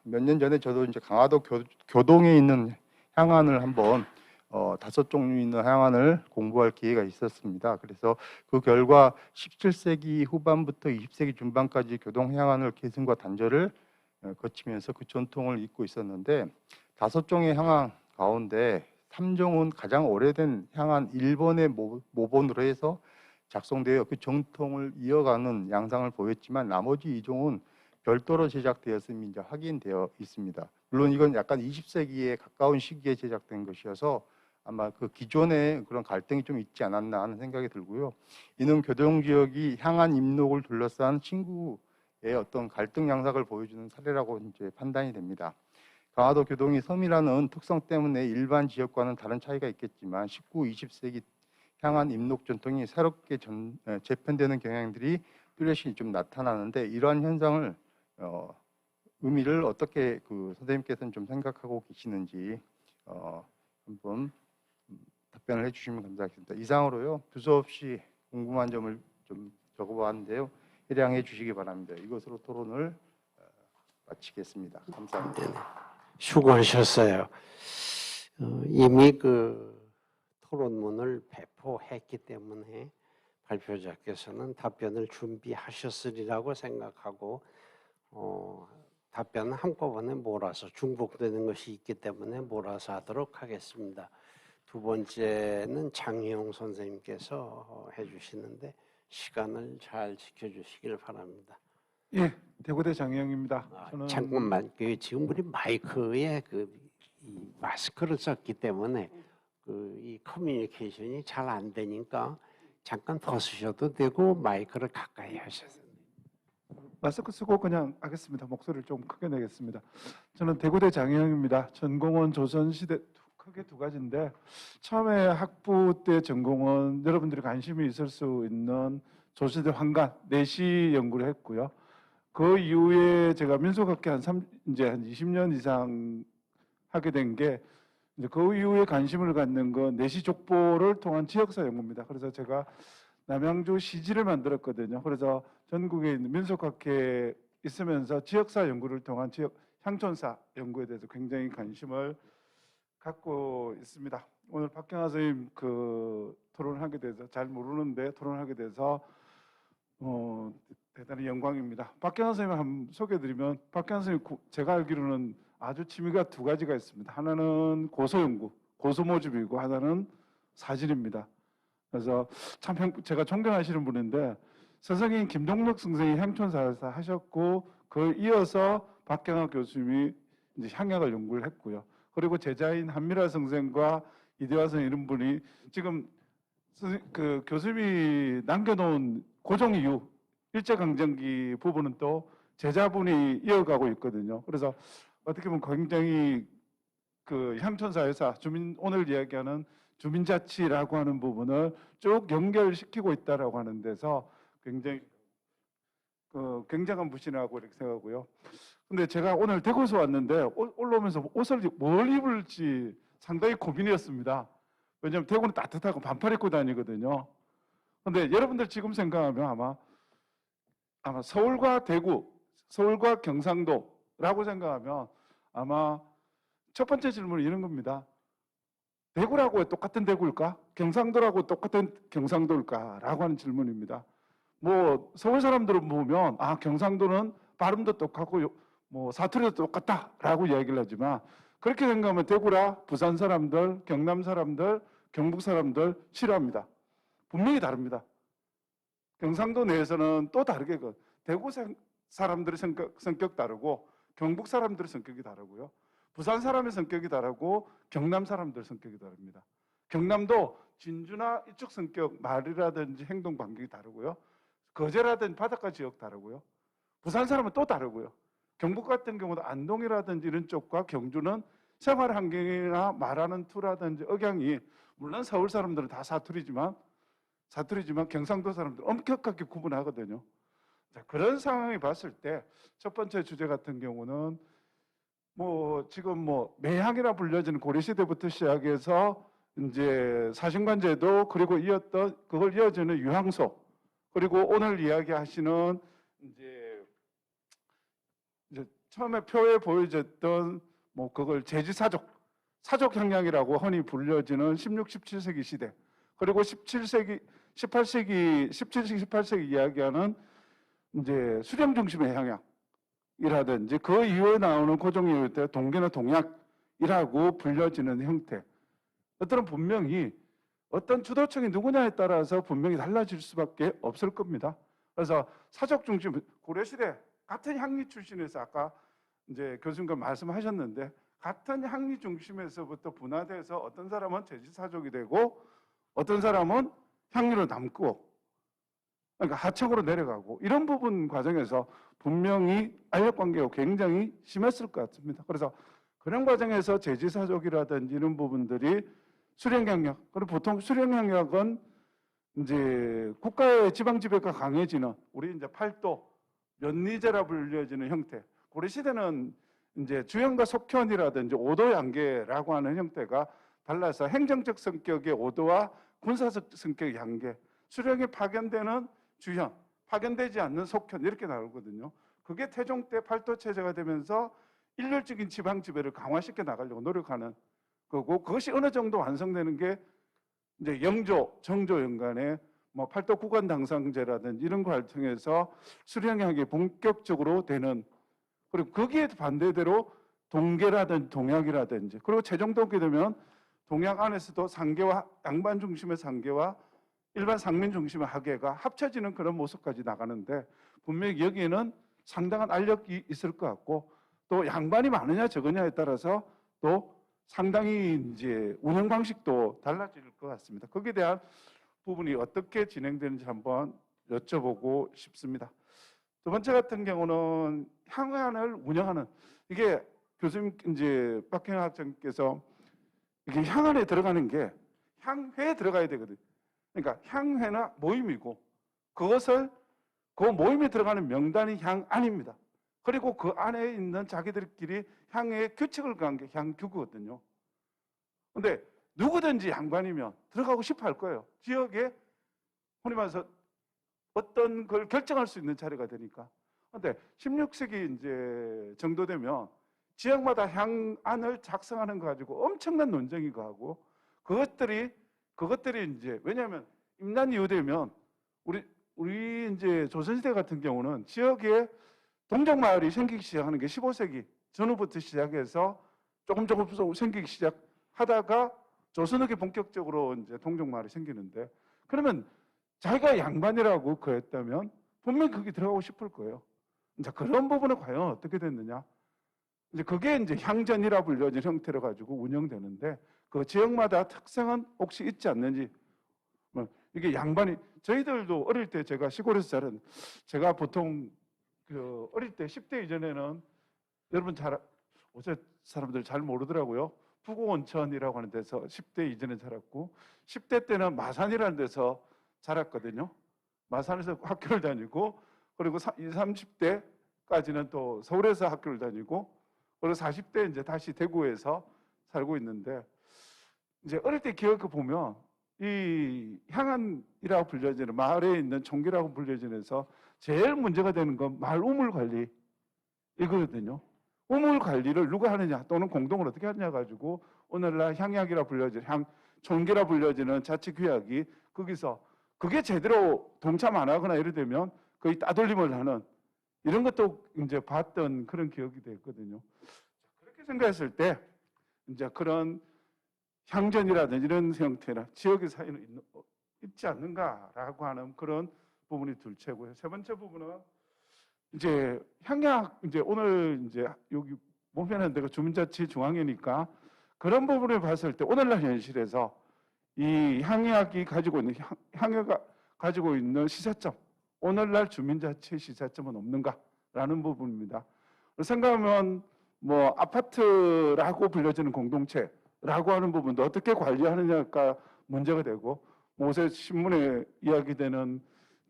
몇 년 전에 저도 이제 강화도 교동에 있는 향안을 한번 5종류 있는 향안을 공부할 기회가 있었습니다. 그래서 그 결과 17세기 후반부터 20세기 중반까지 교동 향안을 계승과 단절을 거치면서 그 전통을 잇고 있었는데 5종의 향안 가운데 3종은 가장 오래된 향안 1번의 모본으로 해서 작성되어 그 정통을 이어가는 양상을 보였지만 나머지 2종은 별도로 제작되었음이 이제 확인되어 있습니다. 물론 이건 약간 20세기에 가까운 시기에 제작된 것이어서 아마 그 기존에 그런 갈등이 좀 있지 않았나 하는 생각이 들고요. 이는 교동 지역이 향안 입록을 둘러싼 친구의 어떤 갈등 양상을 보여주는 사례라고 이제 판단이 됩니다. 강화도 교동이 섬이라는 특성 때문에 일반 지역과는 다른 차이가 있겠지만 19, 20세기 향안 입록 전통이 새롭게 재편되는 경향들이 뚜렷이 좀 나타나는데 이러한 현상을 의미를 어떻게 선생님께서는 좀 생각하고 계시는지 한번 답변을 해주시면 감사하겠습니다. 이상으로요 두서없이 궁금한 점을 좀 적어봤는데요. 해량해 주시기 바랍니다. 이것으로 토론을 마치겠습니다. 감사합니다. 네네. 수고하셨어요. 이미 그 토론문을 배포했기 때문에 발표자께서는 답변을 준비하셨으리라고 생각하고 답변은 한꺼번에 몰아서 중복되는 것이 있기 때문에 몰아서 하도록 하겠습니다. 두 번째는 장희용 선생님께서 해주시는데 시간을 잘 지켜주시길 바랍니다. 예, 대구대 장혜영입니다. 저는 잠깐만, 지금 우리 마이크에 이 마스크를 썼기 때문에 이 커뮤니케이션이 잘 안 되니까 잠깐 벗으셔도 되고 마이크를 가까이 하셔서. 마스크 쓰고 그냥 하겠습니다. 목소리를 좀 크게 내겠습니다. 저는 대구대 장혜영입니다. 전공은 조선시대 크게 두 가지인데 처음에 학부 때 전공은 여러분들이 관심이 있을 수 있는 조선시대 환관 내시 연구를 했고요. 그 이후에 제가 민속학회 이제 한 20년 이상 하게 된 게 이제 그 이후에 관심을 갖는 건 내시 족보를 통한 지역사 연구입니다. 그래서 제가 남양주 시지를 만들었거든요. 그래서 전국에 있는 민속학회에 있으면서 지역사 연구를 통한 지역 향촌사 연구에 대해서 굉장히 관심을 갖고 있습니다. 오늘 박경하 선생님 그 토론을 하게 돼서 잘 모르는데 토론하게 돼서 대단히 영광입니다. 박경하 선생님 한번 소개해드리면 박경하 선생님 제가 알기로는 아주 취미가 두 가지가 있습니다. 하나는 고소 연구, 고소 모집이고 하나는 사진입니다. 그래서 참 제가 존경하시는 분인데 선생님 김동력 선생이 향촌사에서 하셨고 그 이어서 박경하 교수님이 이제 향약을 연구를 했고요. 그리고 제자인 한미라 선생과 이대화 선생 이런 분이 지금 그 교수님이 남겨놓은 고종 이후 일제강점기 부분은 또 제자분이 이어가고 있거든요. 그래서 어떻게 보면 굉장히 그 향촌사회사 오늘 이야기하는 주민자치라고 하는 부분을 쭉 연결시키고 있다라고 하는 데서 굉장히 굉장한 부신하고 이렇게 생각하고요. 근데 제가 오늘 대구에서 왔는데 올라오면서 옷을 뭘 입을지 상당히 고민이었습니다. 왜냐하면 대구는 따뜻하고 반팔 입고 다니거든요. 근데 여러분들 지금 생각하면 아마 서울과 대구, 서울과 경상도라고 생각하면 아마 첫 번째 질문은 이런 겁니다. 대구라고 똑같은 대구일까? 경상도라고 똑같은 경상도일까? 라고 하는 질문입니다. 뭐 서울 사람들은 보면 경상도는 발음도 똑같고 뭐 사투리도 똑같다라고 이야기를 하지만 그렇게 생각하면 대구라 부산 사람들, 경남 사람들, 경북 사람들 싫어합니다. 분명히 다릅니다. 경상도 내에서는 또 다르게 대구 사람들의 성격 다르고 경북 사람들의 성격이 다르고요. 부산 사람의 성격이 다르고 경남 사람들의 성격이 다릅니다. 경남도 진주나 이쪽 성격, 말이라든지 행동 반경이 다르고요. 거제라든지 바닷가 지역 다르고요. 부산 사람은 또 다르고요. 경북 같은 경우도 안동이라든지 이런 쪽과 경주는 생활 환경이나 말하는 투라든지 억양이 물론 서울 사람들은 다 사투리지만 경상도 사람들은 엄격하게 구분하거든요. 자, 그런 상황이 봤을 때 첫 번째 주제 같은 경우는 지금 매향이라 불려지는 고려시대부터 시작해서 이제 사신관제도 그리고 그걸 이어지는 유향소 그리고 오늘 이야기하시는 이제 처음에 표에 보여졌던 그걸 제지사족 향양이라고 흔히 불려지는 16, 17세기 시대 그리고 17세기, 18세기 이야기하는 이제 수령 중심의 향양이라든지 그 이후에 나오는 고종 이후 때 동계나 동약이라고 불려지는 형태. 어떤 분명히 어떤 주도층이 누구냐에 따라서 분명히 달라질 수밖에 없을 겁니다. 그래서 사족 중심 고려시대 같은 향리 출신에서 아까 이제 교수님과 말씀하셨는데 같은 향리 중심에서부터 분화돼서 어떤 사람은 제지사족이 되고 어떤 사람은 향리로 남고 그러니까 하층으로 내려가고 이런 부분 과정에서 분명히 알력관계가 굉장히 심했을 것 같습니다. 그래서 그런 과정에서 제지사족이라든지 이런 부분들이 수령향약 그리고 보통 수령향약은 이제 국가의 지방지배가 강해지는 우리 이제 팔도 면리제라 불려지는 형태. 고려시대는 이제 주현과 속현이라든지 오도양계라고 하는 형태가 달라서 행정적 성격의 오도와 군사적 성격의 양계. 수령이 파견되는 주현, 파견되지 않는 속현 이렇게 나오거든요. 그게 태종 때 팔도 체제가 되면서 일률적인 지방 지배를 강화시켜 나가려고 노력하는 거고, 그것이 어느 정도 완성되는 게 이제 영조, 정조 연간에 뭐 팔도 구간 당상제라든지 이런 걸 통해서 수령학이 본격적으로 되는, 그리고 거기에 반대대로 동계라든지 동약이라든지, 그리고 최종독이 되면 동약 안에서도 상계와 양반 중심의 상계와 일반 상민 중심의 학예가 합쳐지는 그런 모습까지 나가는데, 분명히 여기에는 상당한 알력이 있을 것 같고, 또 양반이 많으냐 적으냐에 따라서 또 상당히 이제 운영 방식도 달라질 것 같습니다. 거기에 대한 부분이 어떻게 진행되는지 한번 여쭤보고 싶습니다. 두 번째 같은 경우는 향안을 운영하는, 이게 교수님 이제 박형학 학장께서 이게 향안에 들어가는 게 향회에 들어가야 되거든요. 그러니까 향회나 모임이고, 그것을 그 모임에 들어가는 명단이 향안입니다. 그리고 그 안에 있는 자기들끼리 향의 규칙을 간 게 향규거든요. 근데 누구든지 양반이면 들어가고 싶어 할 거예요. 지역에 흔히 말해서 어떤 걸 결정할 수 있는 자리가 되니까. 근데 16세기 이제 정도 되면 지역마다 향안을 작성하는 거 가지고 엄청난 논쟁이 가고, 그것들이 이제, 왜냐하면 임난 이후 되면 우리 이제 조선시대 같은 경우는 지역에 동정마을이 생기기 시작하는 게 15세기 전후부터 시작해서 조금 생기기 시작하다가 조선후기 본격적으로 이제 동정마을이 생기는데, 그러면 자기가 양반이라고 그랬다면 분명히 거기 들어가고 싶을 거예요. 이제 그런 부분은 과연 어떻게 됐느냐? 이제 그게 이제 향전이라 불려진 형태로 가지고 운영되는데, 그 지역마다 특성은 혹시 있지 않는지. 뭐 이게 양반이, 저희들도 어릴 때 제가 시골에서 자란, 제가 보통 그 어릴 때 10대 이전에는, 여러분 어제 사람들 잘 모르더라고요. 부고온천이라고 하는 데서 10대 이전에 자랐고, 10대 때는 마산이라는 데서 자랐거든요. 마산에서 학교를 다니고, 그리고 20, 30대까지는 또 서울에서 학교를 다니고, 그리고 40대 이제 다시 대구에서 살고 있는데, 이제 어릴 때 기억을 보면 이 향안이라고 불려지는 마을에 있는 총기라고 불려지면서 제일 문제가 되는 건 마을 우물 관리 이거거든요. 우물 관리를 누가 하느냐 또는 공동을 어떻게 하느냐 가지고 오늘날 향약이라 불려지는 총기라 불려지는 자치규약이 거기서 그게 제대로 동참 안 하거나 이래 되면 거의 따돌림을 하는 이런 것도 이제 봤던 그런 기억이 됐거든요. 그렇게 생각했을 때 이제 그런 향전이라든지 이런 형태나 지역의 사이는 있지 않는가라고 하는 그런 부분이 둘째고요. 세 번째 부분은 이제 향약, 이제 오늘 이제 여기 보면은 내가 주민자치 중앙회니까 그런 부분을 봤을 때 오늘날 현실에서 이 향약이 가지고 있는 향유가 가지고 있는 시사점, 오늘날 주민자치 시사점은 없는가라는 부분입니다. 생각하면 뭐 아파트라고 불려지는 공동체라고 하는 부분도 어떻게 관리하느냐가 문제가 되고, 요새 신문에 이야기되는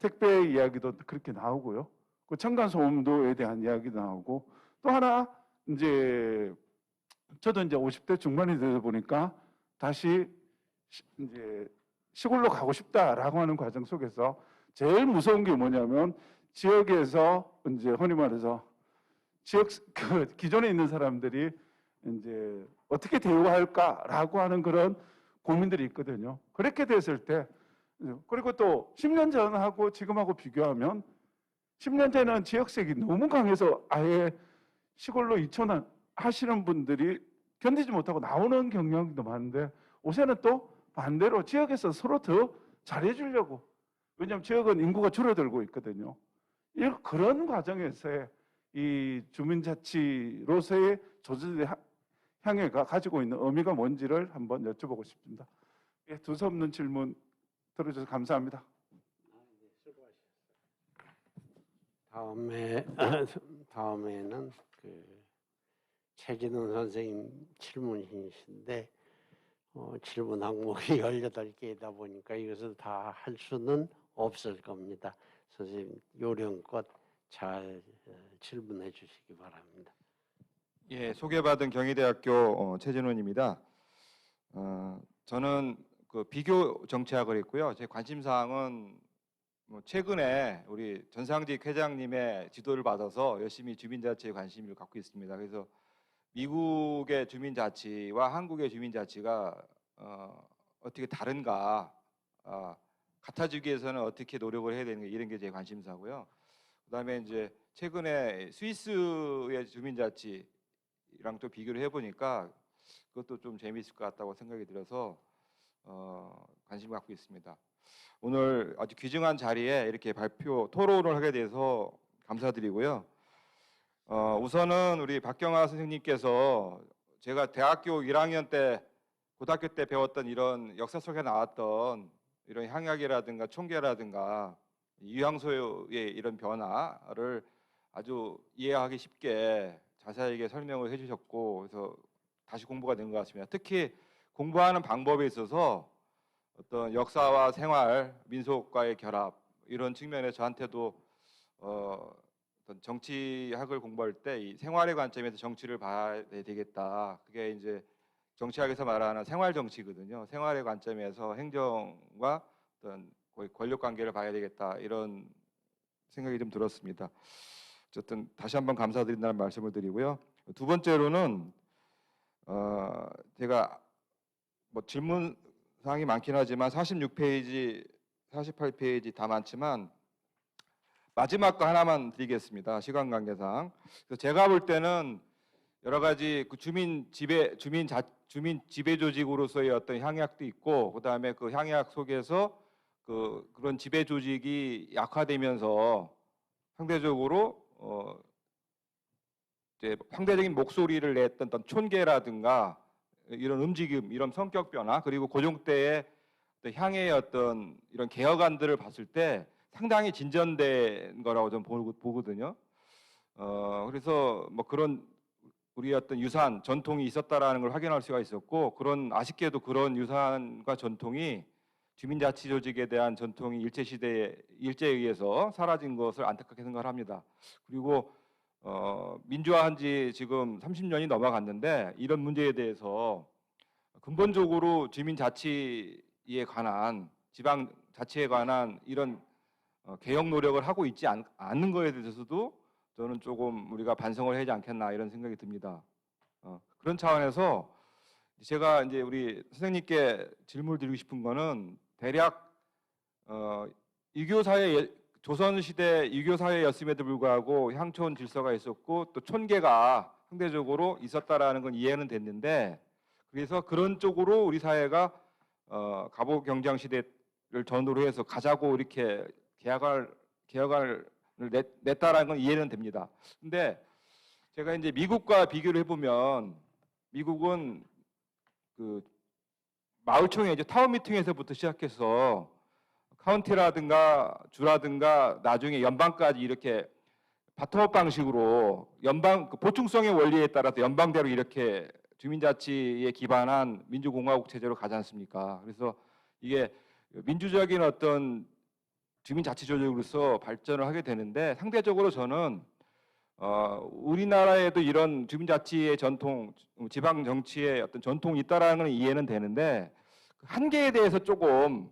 택배 이야기도 그렇게 나오고요. 그 층간소음도에 대한 이야기도 나오고, 또 하나 이제 저도 이제 50대 중반이 되다 보니까 다시 이제 시골로 가고 싶다라고 하는 과정 속에서 제일 무서운 게 뭐냐면, 지역에서 이제 흔히 말해서 지역 그 기존에 있는 사람들이 이제 어떻게 대우할까라고 하는 그런 고민들이 있거든요. 그렇게 됐을 때, 그리고 또 10년 전하고 지금하고 비교하면 10년 전에는 지역색이 너무 강해서 아예 시골로 이촌 하시는 분들이 견디지 못하고 나오는 경향도 많은데, 요새는 또 반대로 지역에서 서로 더 잘해주려고, 왜냐하면 지역은 인구가 줄어들고 있거든요. 그런 과정에서의 이 주민자치로서의 조직의 향해가 가지고 있는 의미가 뭔지를 한번 여쭤보고 싶습니다. 예, 두서없는 질문 들어주셔서 감사합니다. 다음에는 그 최진훈 선생님 질문이신데, 질문 항목이 18개이다 보니까 이것을 다 할 수는 없을 겁니다. 선생님 요령껏 잘 질문해 주시기 바랍니다. 예, 소개받은 경희대학교 최진훈입니다. 저는 그 비교 정치학을 했고요. 제 관심 사항은 최근에 우리 전상직 회장님의 지도를 받아서 열심히 주민자치에 관심을 갖고 있습니다. 그래서 미국의 주민자치와 한국의 주민자치가 어떻게 다른가, 같아지기 위해서는 어떻게 노력을 해야 되는가, 이런 게 제 관심사고요. 그다음에 이제 최근에 스위스의 주민자치랑 또 비교를 해보니까 그것도 좀 재미있을 것 같다고 생각이 들어서 관심을 갖고 있습니다. 오늘 아주 귀중한 자리에 이렇게 발표 토론을 하게 돼서 감사드리고요. 우선은 우리 박경화 선생님께서 제가 대학교 1학년 때, 고등학교 때 배웠던 이런 역사 속에 나왔던 이런 향약이라든가 총계라든가 유향소의 이런 변화를 아주 이해하기 쉽게 자세하게 설명을 해주셨고, 그래서 다시 공부가 된 것 같습니다. 특히 공부하는 방법에 있어서 어떤 역사와 생활, 민속과의 결합, 이런 측면에서 저한테도 어떤 정치학을 공부할 때 이 생활의 관점에서 정치를 봐야 되겠다. 그게 이제 정치학에서 말하는 생활 정치거든요. 생활의 관점에서 행정과 어떤 거의 권력 관계를 봐야 되겠다, 이런 생각이 좀 들었습니다. 어쨌든 다시 한번 감사드린다는 말씀을 드리고요. 두 번째로는 제가 뭐 질문 사항이 많긴 하지만 46페이지, 48페이지 다 많지만 마지막 거 하나만 드리겠습니다. 시간 관계상. 그래서 제가 볼 때는 여러 가지 그 주민 지배 조직으로서의 어떤 향약도 있고, 그다음에 그 향약 속에서 그런 지배 조직이 약화되면서 상대적으로 이제 상대적인 목소리를 냈던 어떤 촌계라든가 이런 움직임, 이런 성격 변화, 그리고 고종 때의 향의 어떤 이런 개혁안들을 봤을 때 상당히 진전된 거라고 좀 보거든요. 그래서 뭐 그런 우리 어떤 유산, 전통이 있었다라는 걸 확인할 수가 있었고, 그런 아쉽게도 그런 유산과 전통이 주민자치 조직에 대한 전통이 일제에 의해서 사라진 것을 안타깝게 생각을 합니다. 그리고 민주화한 지 지금 30년이 넘어갔는데 이런 문제에 대해서 근본적으로 주민자치에 관한, 지방자치에 관한 이런 개혁 노력을 하고 있지 않는 거에 대해서도 저는 조금 우리가 반성을 해야 하지 않겠나, 이런 생각이 듭니다. 그런 차원에서 제가 이제 우리 선생님께 질문을 드리고 싶은 거는, 대략 유교사회, 조선시대 유교사회였음에도 불구하고 향촌 질서가 있었고 또 촌계가 상대적으로 있었다라는 건 이해는 됐는데, 그래서 그런 쪽으로 우리 사회가 갑오경장 시대를 전후로 해서 가자고 이렇게 개혁을 냈다라는 건 이해는 됩니다. 근데 제가 이제 미국과 비교를 해보면, 미국은 그 마을총회, 이제 타운 미팅에서부터 시작해서 카운티라든가 주라든가 나중에 연방까지 이렇게 바텀업 방식으로 그 보충성의 원리에 따라서 연방대로 이렇게 주민자치에 기반한 민주공화국 체제로 가지 않습니까? 그래서 이게 민주적인 어떤 주민자치 조직으로서 발전을 하게 되는데, 상대적으로 저는 우리나라에도 이런 주민자치의 전통, 지방 정치의 어떤 전통이 있다라는 건 이해는 되는데, 그 한계에 대해서 조금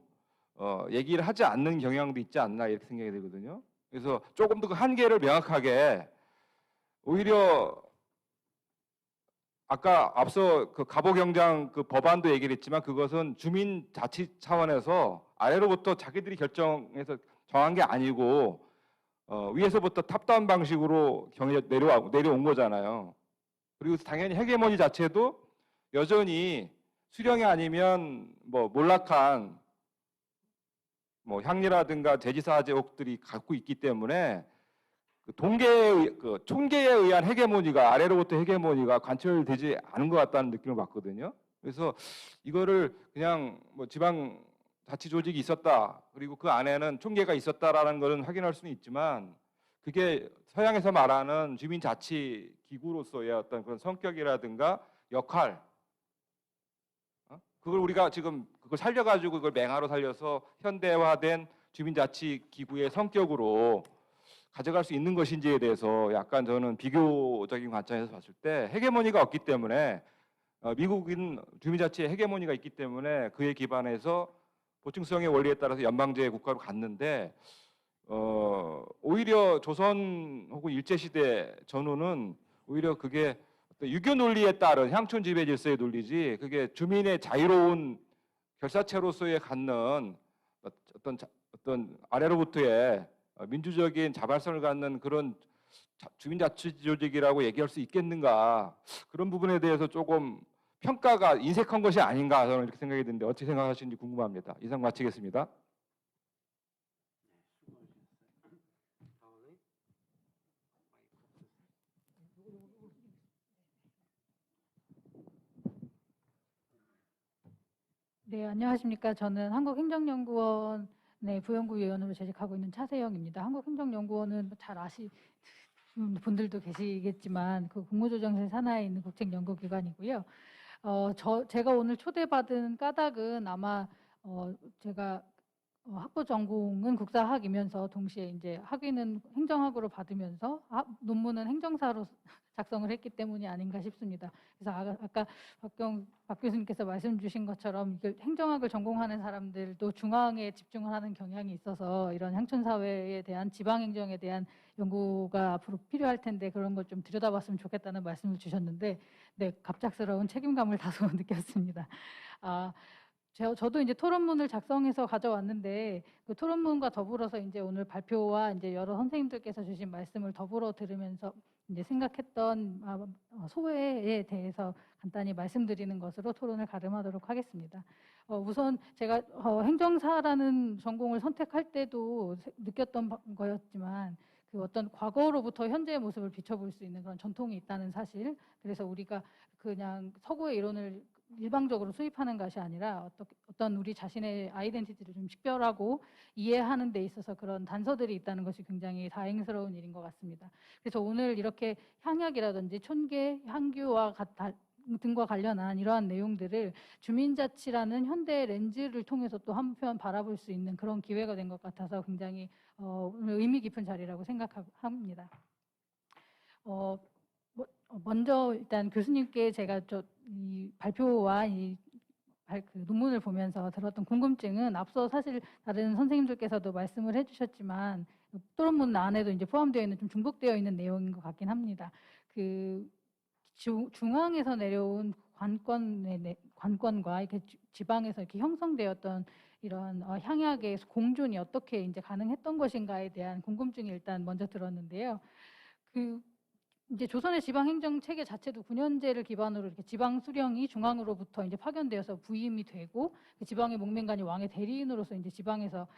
얘기를 하지 않는 경향도 있지 않나, 이렇게 생각이 되거든요. 그래서 조금 더 그 한계를 명확하게, 오히려 아까 앞서 그 갑오경장 그 법안도 얘기를 했지만, 그것은 주민자치 차원에서 아래로부터 자기들이 결정해서 정한 게 아니고 위에서부터 탑다운 방식으로 내려온 거잖아요. 그리고 당연히 헤게모니 자체도 여전히 수령이 아니면 뭐 몰락한 뭐 향리라든가 대지사 제옥들이 갖고 있기 때문에 그 총계에 의한 헤게모니가, 아래로부터 헤게모니가 관철되지 않은 것 같다는 느낌을 받거든요. 그래서 이거를 그냥 뭐 지방 자치 조직이 있었다, 그리고 그 안에는 총계가 있었다라는 것은 확인할 수는 있지만, 그게 서양에서 말하는 주민자치 기구로서의 어떤 그런 성격이라든가 역할, 그걸 우리가 지금 그걸 살려가지고 그걸 맹화로 살려서 현대화된 주민자치 기구의 성격으로 가져갈 수 있는 것인지에 대해서 약간 저는 비교적인 관점에서 봤을 때, 헤게모니가 없기 때문에, 미국인 주민자치의 헤게모니가 있기 때문에 그에 기반해서 보충성의 원리에 따라서 연방제 국가로 갔는데, 오히려 조선 혹은 일제 시대 전후는 오히려 그게 어떤 유교 논리에 따른 향촌 지배 질서의 논리지, 그게 주민의 자유로운 결사체로서의 갖는 어떤 아래로부터의 민주적인 자발성을 갖는 그런 주민자치 조직이라고 얘기할 수 있겠는가, 그런 부분에 대해서 조금 평가가 인색한 것이 아닌가, 저는 이렇게 생각이 드는데 어떻게 생각하시는지 궁금합니다. 이상 마치겠습니다. 네, 안녕하십니까. 저는 한국행정연구원의 부연구위원으로 재직하고 있는 차세영입니다. 한국행정연구원은 잘 아시는 분들도 계시겠지만 그 국무조정실 산하에 있는 국책연구기관이고요. 제가 오늘 초대받은 까닭은 아마 제가 학부 전공은 국사학이면서 동시에 이제 학위는 행정학으로 받으면서 논문은 행정사로 작성을 했기 때문이 아닌가 싶습니다. 그래서 아까 박 교수님께서 말씀 주신 것처럼 행정학을 전공하는 사람들도 중앙에 집중을 하는 경향이 있어서 이런 향촌사회에 대한 지방행정에 대한 연구가 앞으로 필요할 텐데 그런 걸 좀 들여다봤으면 좋겠다는 말씀을 주셨는데, 네, 갑작스러운 책임감을 다소 느꼈습니다. 저도 이제 토론문을 작성해서 가져왔는데 그 토론문과 더불어서 이제 오늘 발표와 이제 여러 선생님들께서 주신 말씀을 더불어 들으면서 이제 생각했던 소회에 대해서 간단히 말씀드리는 것으로 토론을 가름하도록 하겠습니다. 우선 제가 행정사라는 전공을 선택할 때도 느꼈던 거였지만 그 어떤 과거로부터 현재의 모습을 비춰볼 수 있는 그런 전통이 있다는 사실, 그래서 우리가 그냥 서구의 이론을 일방적으로 수입하는 것이 아니라 어떤 우리 자신의 아이덴티티를 좀 식별하고 이해하는 데 있어서 그런 단서들이 있다는 것이 굉장히 다행스러운 일인 것 같습니다. 그래서 오늘 이렇게 향약이라든지 촌계, 향규와 등과 관련한 이러한 내용들을 주민자치라는 현대 렌즈를 통해서 또 한편 바라볼 수 있는 그런 기회가 된 것 같아서 굉장히 오늘 의미 깊은 자리라고 생각합니다. 먼저 일단 교수님께 제가 이 발표와 그 논문을 보면서 들었던 궁금증은 앞서 사실 다른 선생님들께서도 말씀을 해주셨지만 토론문 안에도 이제 포함되어 있는 좀 중복되어 있는 내용인 것 같긴 합니다. 그 중앙에서 내려온 관권과 이렇게 지방에서 이렇게 형성되었던 이런 향약의 공존이 어떻게 이제 가능했던 것인가에 대한 궁금증이 일단 먼저 들었는데요. 이제 조선의 지방 행정 체계 자체도 군현제를 기반으로 이렇게 지방 수령이 중앙으로부터 이제 파견되어서 부임이 되고 그 지방의 목민관이 왕의 대리인으로서 이제 지방에서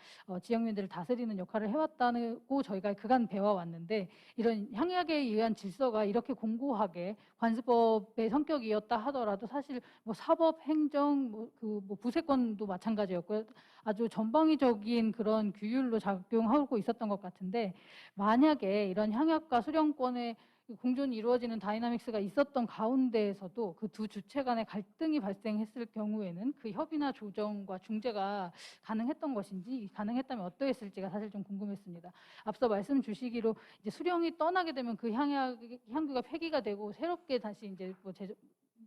지역민들을 다스리는 역할을 해왔다고 저희가 그간 배워왔는데, 이런 향약에 의한 질서가 이렇게 공고하게 관습법의 성격이었다 하더라도 사실 뭐 사법, 행정, 뭐 부세권도 마찬가지였고요. 아주 전방위적인 그런 규율로 작용하고 있었던 것 같은데, 만약에 이런 향약과 수령권의 공존이 이루어지는 다이나믹스가 있었던 가운데에서도 그 두 주체 간의 갈등이 발생했을 경우에는 그 협의나 조정과 중재가 가능했던 것인지, 가능했다면 어떠했을지가 사실 좀 궁금했습니다. 앞서 말씀 주시기로 이제 수령이 떠나게 되면 그 향규가 폐기가 되고 새롭게 다시 이제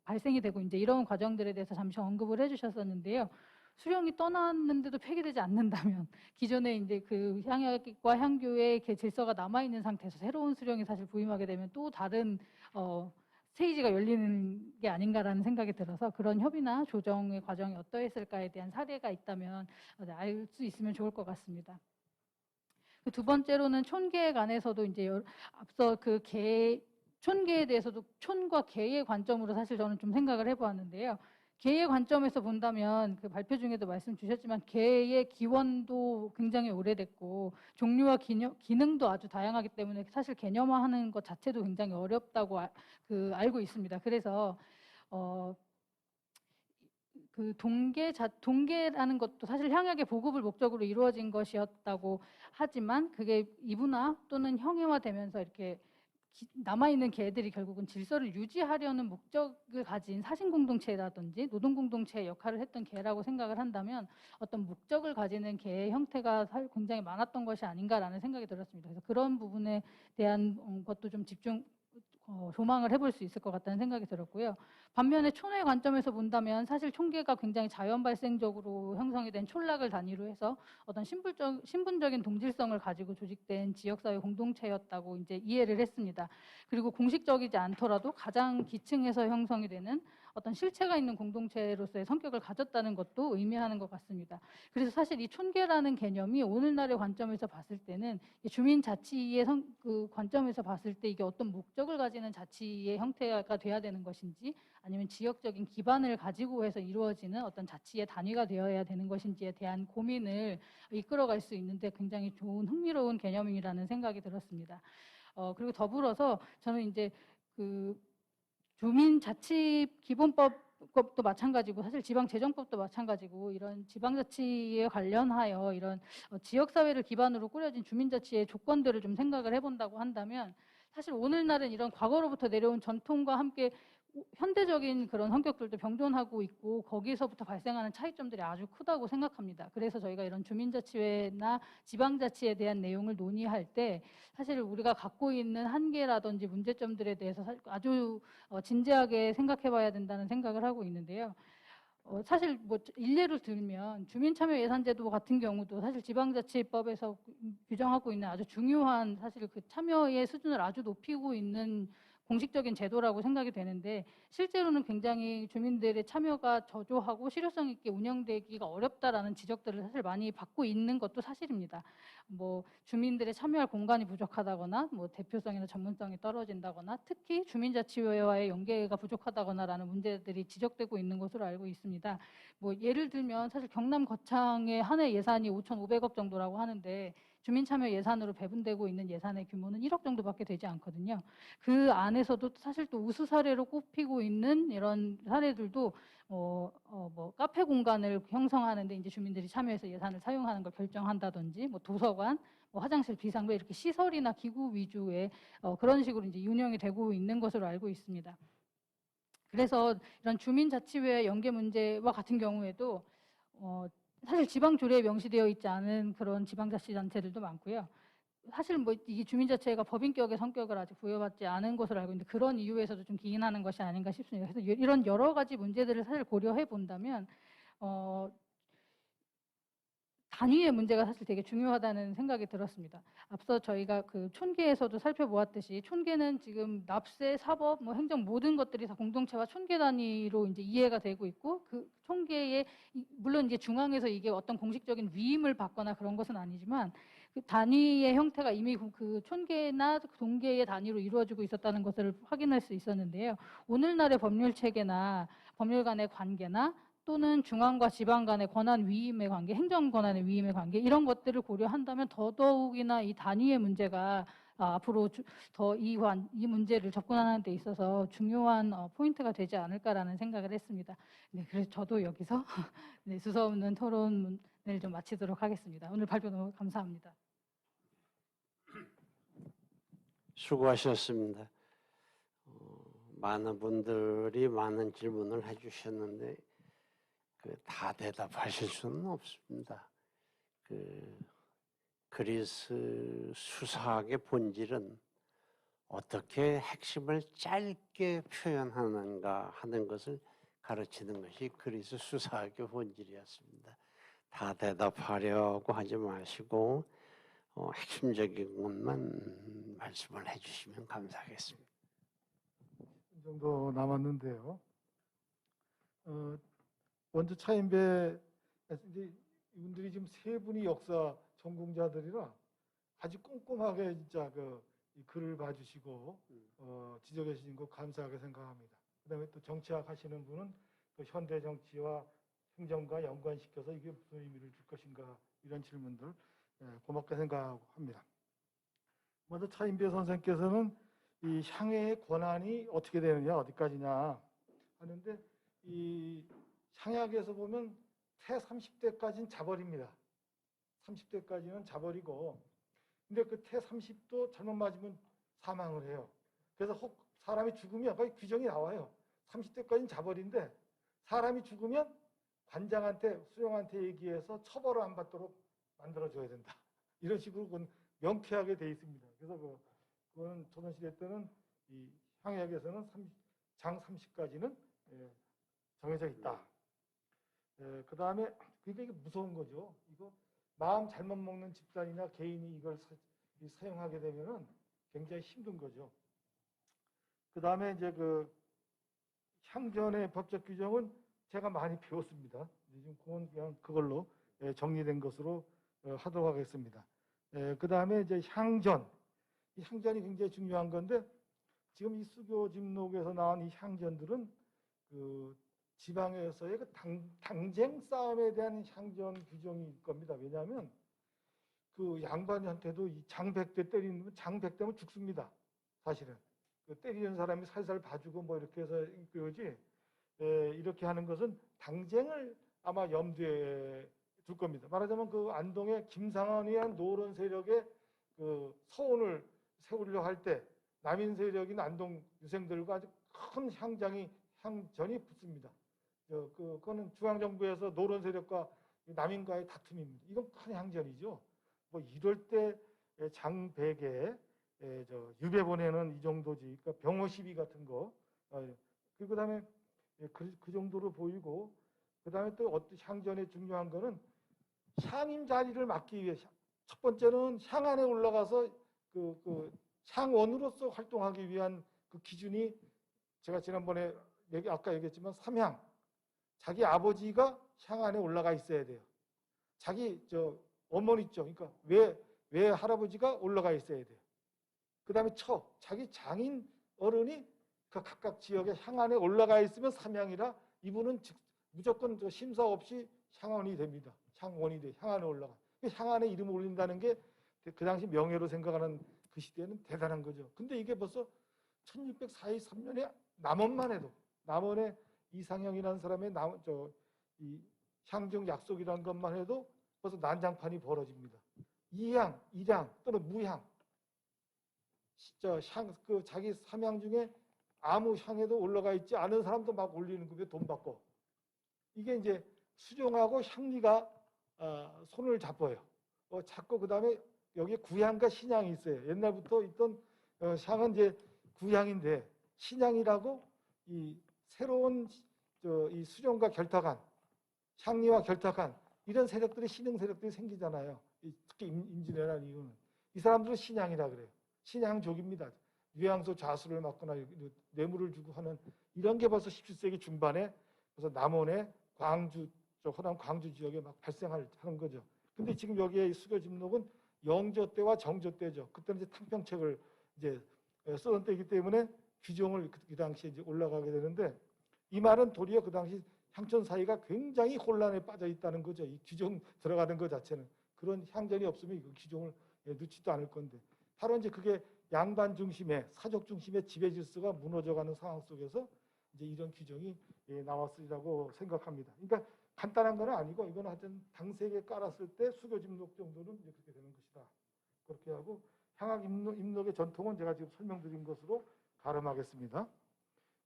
발생이 되고 이제 이런 과정들에 대해서 잠시 언급을 해주셨었는데요. 수령이 떠났는데도 폐기되지 않는다면 기존에 이제 그 향약과 향교의 질서가 남아 있는 상태에서 새로운 수령이 사실 부임하게 되면 또 다른 스테이지가 열리는 게 아닌가라는 생각이 들어서 그런 협의나 조정의 과정이 어떠했을까에 대한 사례가 있다면 알 수 있으면 좋을 것 같습니다. 두 번째로는 촌계획 안에서도 이제 앞서 그 촌계에 대해서도 촌과 계의 관점으로 사실 저는 좀 생각을 해보았는데요. 계의 관점에서 본다면 그 발표 중에도 말씀 주셨지만 계의 기원도 굉장히 오래됐고 종류와 기능도 아주 다양하기 때문에 사실 개념화하는 것 자체도 굉장히 어렵다고 알고 있습니다. 그래서 그 동계라는 것도 사실 향약의 보급을 목적으로 이루어진 것이었다고 하지만 그게 이분화 또는 형해화되면서 이렇게 남아있는 개들이 결국은 질서를 유지하려는 목적을 가진 사신공동체라든지 노동공동체의 역할을 했던 개라고 생각을 한다면 어떤 목적을 가지는 개의 형태가 굉장히 많았던 것이 아닌가라는 생각이 들었습니다. 그래서 그런 부분에 대한 것도 좀 조망을 해볼 수 있을 것 같다는 생각이 들었고요. 반면에 촌의 관점에서 본다면 사실 촌계가 굉장히 자연 발생적으로 형성이 된 촌락을 단위로 해서 어떤 신분적인 동질성을 가지고 조직된 지역사회 공동체였다고 이제 이해를 했습니다. 그리고 공식적이지 않더라도 가장 기층에서 형성이 되는 어떤 실체가 있는 공동체로서의 성격을 가졌다는 것도 의미하는 것 같습니다. 그래서 사실 이 촌계라는 개념이 오늘날의 관점에서 봤을 때는 주민자치의 그 관점에서 봤을 때 이게 어떤 목적을 가지는 자치의 형태가 돼야 되는 것인지 아니면 지역적인 기반을 가지고 해서 이루어지는 어떤 자치의 단위가 되어야 되는 것인지에 대한 고민을 이끌어갈 수 있는데 굉장히 좋은 흥미로운 개념이라는 생각이 들었습니다. 그리고 더불어서 저는 이제 그 주민자치기본법도 마찬가지고 사실 지방재정법도 마찬가지고 이런 지방자치에 관련하여 이런 지역사회를 기반으로 꾸려진 주민자치의 조건들을 좀 생각을 해본다고 한다면 사실 오늘날은 이런 과거로부터 내려온 전통과 함께 현대적인 그런 성격들도 병존하고 있고 거기서부터 발생하는 차이점들이 아주 크다고 생각합니다. 그래서 저희가 이런 주민자치회나 지방자치에 대한 내용을 논의할 때 사실 우리가 갖고 있는 한계라든지 문제점들에 대해서 아주 진지하게 생각해 봐야 된다는 생각을 하고 있는데요. 사실 뭐 일례를 들면 주민참여예산제도 같은 경우도 사실 지방자치법에서 규정하고 있는 아주 중요한 사실 그 참여의 수준을 아주 높이고 있는 공식적인 제도라고 생각이 되는데 실제로는 굉장히 주민들의 참여가 저조하고 실효성 있게 운영되기가 어렵다라는 지적들을 사실 많이 받고 있는 것도 사실입니다. 뭐 주민들의 참여할 공간이 부족하다거나 뭐 대표성이나 전문성이 떨어진다거나 특히 주민자치회와의 연계가 부족하다거나라는 문제들이 지적되고 있는 것으로 알고 있습니다. 뭐 예를 들면 사실 경남 거창의 한 해 예산이 5,500억 정도라고 하는데 주민참여 예산으로 배분되고 있는 예산의 규모는 1억 정도밖에 되지 않거든요. 그 안에서도 사실 또 우수 사례로 꼽히고 있는 이런 사례들도 뭐 카페 공간을 형성하는데 이제 주민들이 참여해서 예산을 사용하는 걸 결정한다든지 뭐 도서관, 뭐 화장실, 비상구 이렇게 시설이나 기구 위주의 그런 식으로 이제 운영이 되고 있는 것으로 알고 있습니다. 그래서 이런 주민자치회 연계 문제와 같은 경우에도 사실 지방조례에 명시되어 있지 않은 그런 지방자치단체들도 많고요. 사실 뭐 이 주민자치회가 법인격의 성격을 아직 부여받지 않은 것으로 알고 있는데 그런 이유에서도 좀 기인하는 것이 아닌가 싶습니다. 그래서 이런 여러 가지 문제들을 사실 고려해 본다면 단위의 문제가 사실 되게 중요하다는 생각이 들었습니다. 앞서 저희가 그 촌계에서도 살펴보았듯이 촌계는 지금 납세, 사법, 뭐 행정 모든 것들이 다 공동체와 촌계 단위로 이제 이해가 되고 있고 그 촌계에 물론 이제 중앙에서 이게 어떤 공식적인 위임을 받거나 그런 것은 아니지만 그 단위의 형태가 이미 그 촌계나 동계의 단위로 이루어지고 있었다는 것을 확인할 수 있었는데요. 오늘날의 법률 체계나 법률 간의 관계나 또는 중앙과 지방 간의 권한 위임의 관계, 행정 권한의 위임의 관계 이런 것들을 고려한다면 더더욱이나 이 단위의 문제가 앞으로 더 이 문제를 접근하는 데 있어서 중요한 포인트가 되지 않을까라는 생각을 했습니다. 네, 그래서 저도 여기서 네, 수서없는 토론을 좀 마치도록 하겠습니다. 오늘 발표 너무 감사합니다. 수고하셨습니다. 많은 분들이 많은 질문을 해주셨는데 다 대답하실 수는 없습니다. 그리스 수사학의 본질은 어떻게 핵심을 짧게 표현하는가 하는 것을 가르치는 것이 그리스 수사학의 본질이었습니다. 다 대답하려고 하지 마시고 핵심적인 것만 말씀을 해주시면 감사하겠습니다. 이 정도 남았는데요. 먼저 차인배 이분들이 지금 세 분이 역사 전공자들이라 아주 꼼꼼하게 진짜 이 글을 봐주시고 지적해 주신 거 감사하게 생각합니다. 그다음에 또 정치학 하시는 분은 또 현대 정치와 행정과 연관시켜서 이게 무슨 의미를 줄 것인가 이런 질문들 고맙게 생각합니다. 먼저 차인배 선생께서는 이 향해의 권한이 어떻게 되느냐 어디까지냐 하는데 이 향약에서 보면 태 30대까지는 자벌입니다. 30대까지는 자벌이고 근데 그 태 30도 잘못 맞으면 사망을 해요. 그래서 혹 사람이 죽으면 거의 규정이 나와요. 30대까지는 자벌인데 사람이 죽으면 관장한테 수령한테 얘기해서 처벌을 안 받도록 만들어줘야 된다. 이런 식으로 그건 명쾌하게 돼 있습니다. 그래서 그거는 조선시대 때는 이 향약에서는 장 30까지는 정해져 있다. 그 다음에 그러니까 이게 무서운 거죠. 이거 마음 잘못 먹는 집단이나 개인이 이걸 사용하게 되면은 굉장히 힘든 거죠. 그 다음에 이제 그 향전의 법적 규정은 제가 많이 배웠습니다. 지금 그냥 그걸로 정리된 것으로 하도록 하겠습니다. 그 다음에 이제 향전. 이 향전이 굉장히 중요한 건데 지금 이 수교집록에서 나온 이 향전들은 그 지방에서의 그 당쟁 싸움에 대한 향전 규정일 겁니다. 왜냐하면 그 양반한테도 이 장 100대 때리는 장 100대면 죽습니다. 사실은. 그 때리는 사람이 살살 봐주고 뭐 이렇게 해서 그러지 이렇게 하는 것은 당쟁을 아마 염두에 둘 겁니다. 말하자면 그 안동의 김상원이라는 노론 세력의 그 서원을 세우려 할 때 남인 세력인 안동 유생들과 아주 큰 향전이 붙습니다. 그거는 중앙정부에서 노론 세력과 남인과의 다툼입니다. 이건 큰 향전이죠. 뭐 이럴 때 장백에 유배 보내는 이 정도지. 그러니까 병호 시비 같은 거. 그리고 그다음에 그 정도로 보이고 그다음에 또 어떤 향전에 중요한 거는 향임 자리를 막기 위해 첫 번째는 향 안에 올라가서 그 향원으로서 활동하기 위한 그 기준이 제가 지난번에 아까 얘기했지만 삼향. 자기 아버지가 향 안에 올라가 있어야 돼요. 자기 어머니 있죠. 그러니까 왜 할아버지가 올라가 있어야 돼요. 그다음에 자기 장인 어른이 그 각각 지역에 향 안에 올라가 있으면 삼향이라 이분은 무조건 심사 없이 향원이 됩니다. 향원이 돼. 향 안에 올라가. 향 안에 이름을 올린다는 게 그 당시 명예로 생각하는 그 시대는 대단한 거죠. 근데 이게 벌써 1643년에 남원만 해도 남원의 이상형이라는 사람의 이 향중 약속이라는 것만 해도 벌써 난장판이 벌어집니다. 이향, 일향 또는 무향. 자기 삼향 중에 아무 향에도 올라가 있지 않은 사람도 막 올리는 거에 돈 받고. 이게 이제 수종하고 향리가 손을 잡아요. 잡고 그다음에 여기에 구향과 신향이 있어요. 옛날부터 있던 향은 이제 구향인데 신향이라고 이 새로운 이 수종과 결탁한 향리와 결탁한 이런 세력들이 신흥 세력들이 생기잖아요. 특히 임진왜란 이후는 이 사람들은 신향이라 그래요. 신향족입니다. 유양소 좌수를 맡거나 뇌물을 주고 하는 이런 게 벌써 17세기 중반에 그래서 남원의 광주 호남 광주 지역에 막 발생하는 거죠. 근데 지금 여기에 수교집록은 영조 때와 정조 때죠. 그때는 이제 탕평책을 이제 쓰던 때이기 때문에 규정을 그 당시에 이제 올라가게 되는데 이 말은 도리어 그 당시 향촌 사회가 굉장히 혼란에 빠져 있다는 거죠. 이 규정 들어가는 것 자체는 그런 향전이 없으면 이 규정을 넣지도 않을 건데 바로 이제 그게 양반 중심의 사족 중심의 지배 질서가 무너져가는 상황 속에서 이제 이런 규정이 나왔으리라고 생각합니다. 그러니까 간단한 건 아니고 이건 하여튼 당색에 깔았을 때 수교집록 정도는 이제 그렇게 되는 것이다. 그렇게 하고 향학 입록의 전통은 제가 지금 설명드린 것으로 가름하겠습니다.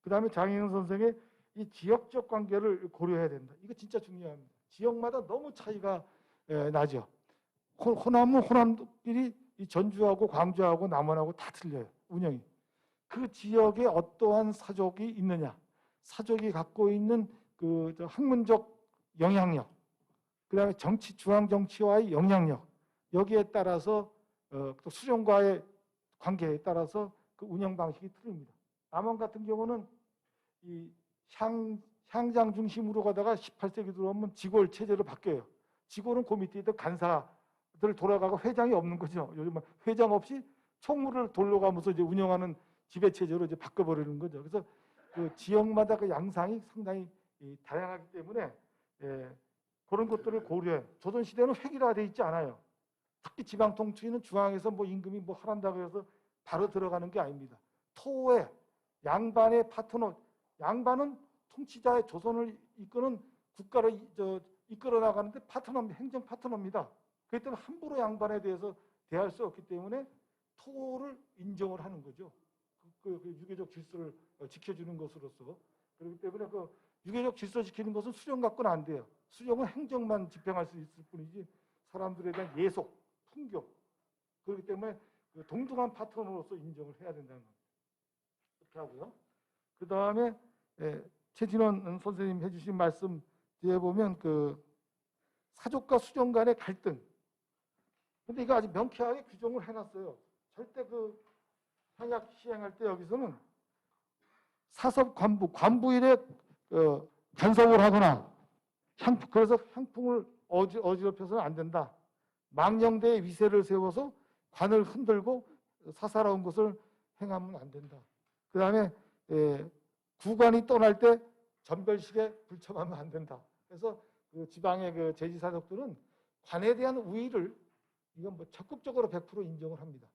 그 다음에 장혜영 선생의 이 지역적 관계를 고려해야 된다. 이거 진짜 중요합니다. 지역마다 너무 차이가 나죠. 호남은 호남끼리 이 전주하고 광주하고 남원하고 다 틀려요. 운영이. 그 지역에 어떠한 사족이 있느냐. 사족이 갖고 있는 그 학문적 영향력, 그 다음에 중앙 정치와의 영향력, 여기에 따라서 또 수령과의 관계에 따라서 그 운영 방식이 틀립니다. 남원 같은 경우는 이 향장 중심으로 가다가 18세기 들어오면 지골 체제로 바뀌어요. 지골은 그 밑에 있던 간사들 돌아가고 회장이 없는 거죠. 요즘 회장 없이 총무를 돌려가면서 이제 운영하는 지배 체제로 이제 바꿔버리는 거죠. 그래서 그 지역마다 그 양상이 상당히 다양하기 때문에 그런 것들을 고려해. 조선시대는 획일화되어 있지 않아요. 특히 지방통치는 중앙에서 뭐 임금이 뭐 하란다고 해서 바로 들어가는 게 아닙니다. 토의 양반의 파트너, 양반은 통치자의 조선을 이끄는 국가를 이끌어 나가는데 파트너입니다. 행정 파트너입니다. 그렇기 때문에 함부로 양반에 대해서 대할 수 없기 때문에 토를 인정을 하는 거죠. 그 유교적 질서를 지켜주는 것으로서. 그렇기 때문에 그 유교적 질서 지키는 것은 수령 갖고는 안 돼요. 수령은 행정만 집행할 수 있을 뿐이지 사람들에 대한 예속, 풍교. 그렇기 때문에 그 동등한 파트너로서 인정을 해야 된다는 겁니다. 그렇게 하고요. 그 다음에 최진원 선생님 해주신 말씀 뒤에 보면 그 사족과 수종 간의 갈등. 근데 이거 아주 명쾌하게 규정을 해놨어요. 절대 그 향약 시행할 때 여기서는 사섭 관부일에 간섭을 하거나 그래서 향품을 어지럽혀서는 안 된다. 망령대의 위세를 세워서 관을 흔들고 사사로운 것을 행하면 안 된다. 그 다음에 구관이 떠날 때 전별식에 불참하면 안 된다. 그래서 그 지방의 그 제지사족들은 관에 대한 우위를 이건 뭐 적극적으로 100% 인정을 합니다.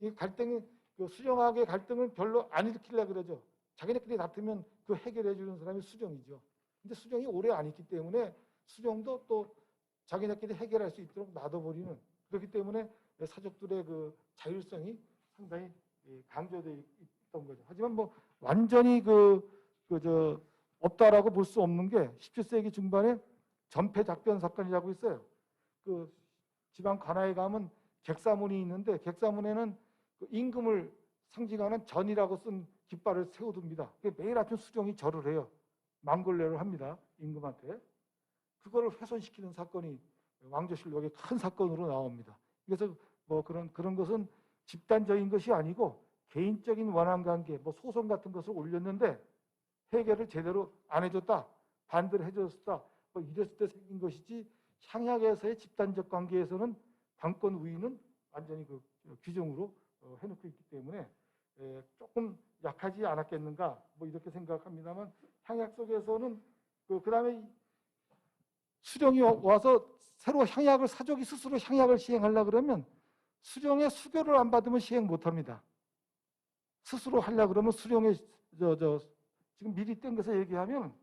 이 갈등이 그 수령학의 갈등은 별로 안 일으키려고 그러죠. 자기네끼리 다투면 그 해결해 주는 사람이 수령이죠. 근데 수령이 오래 안 있기 때문에 수령도 또 자기네끼리 해결할 수 있도록 놔둬버리는, 그렇기 때문에 사족들의 그 자율성이 상당히 강조되어 있던 거죠. 하지만 뭐 완전히 없다라고 볼 수 없는 게 17세기 중반에 전폐작변 사건이라고 있어요. 그 지방 관아에 가면 객사문이 있는데 객사문에는 그 임금을 상징하는 전이라고 쓴 깃발을 세워둡니다. 매일 아침 수령이 절을 해요. 망골례를 합니다. 임금한테. 그거를 훼손시키는 사건이 왕조실록의 큰 사건으로 나옵니다. 그래서 뭐 그런 것은 집단적인 것이 아니고 개인적인 원한관계, 뭐 소송 같은 것을 올렸는데 해결을 제대로 안 해줬다, 반대를 해줬다, 뭐 이랬을 때 생긴 것이지, 향약에서의 집단적 관계에서는 당권 우위는 완전히 그 규정으로 해놓고 있기 때문에 조금 약하지 않았겠는가, 뭐 이렇게 생각합니다만, 향약 속에서는 그다음에 수령이 와서 새로 향약을, 사족이 스스로 향약을 시행하려고 그러면 수령의 수교를 안 받으면 시행 못합니다. 스스로 하려고 그러면 수령의 지금 미리 땡겨서 얘기하면,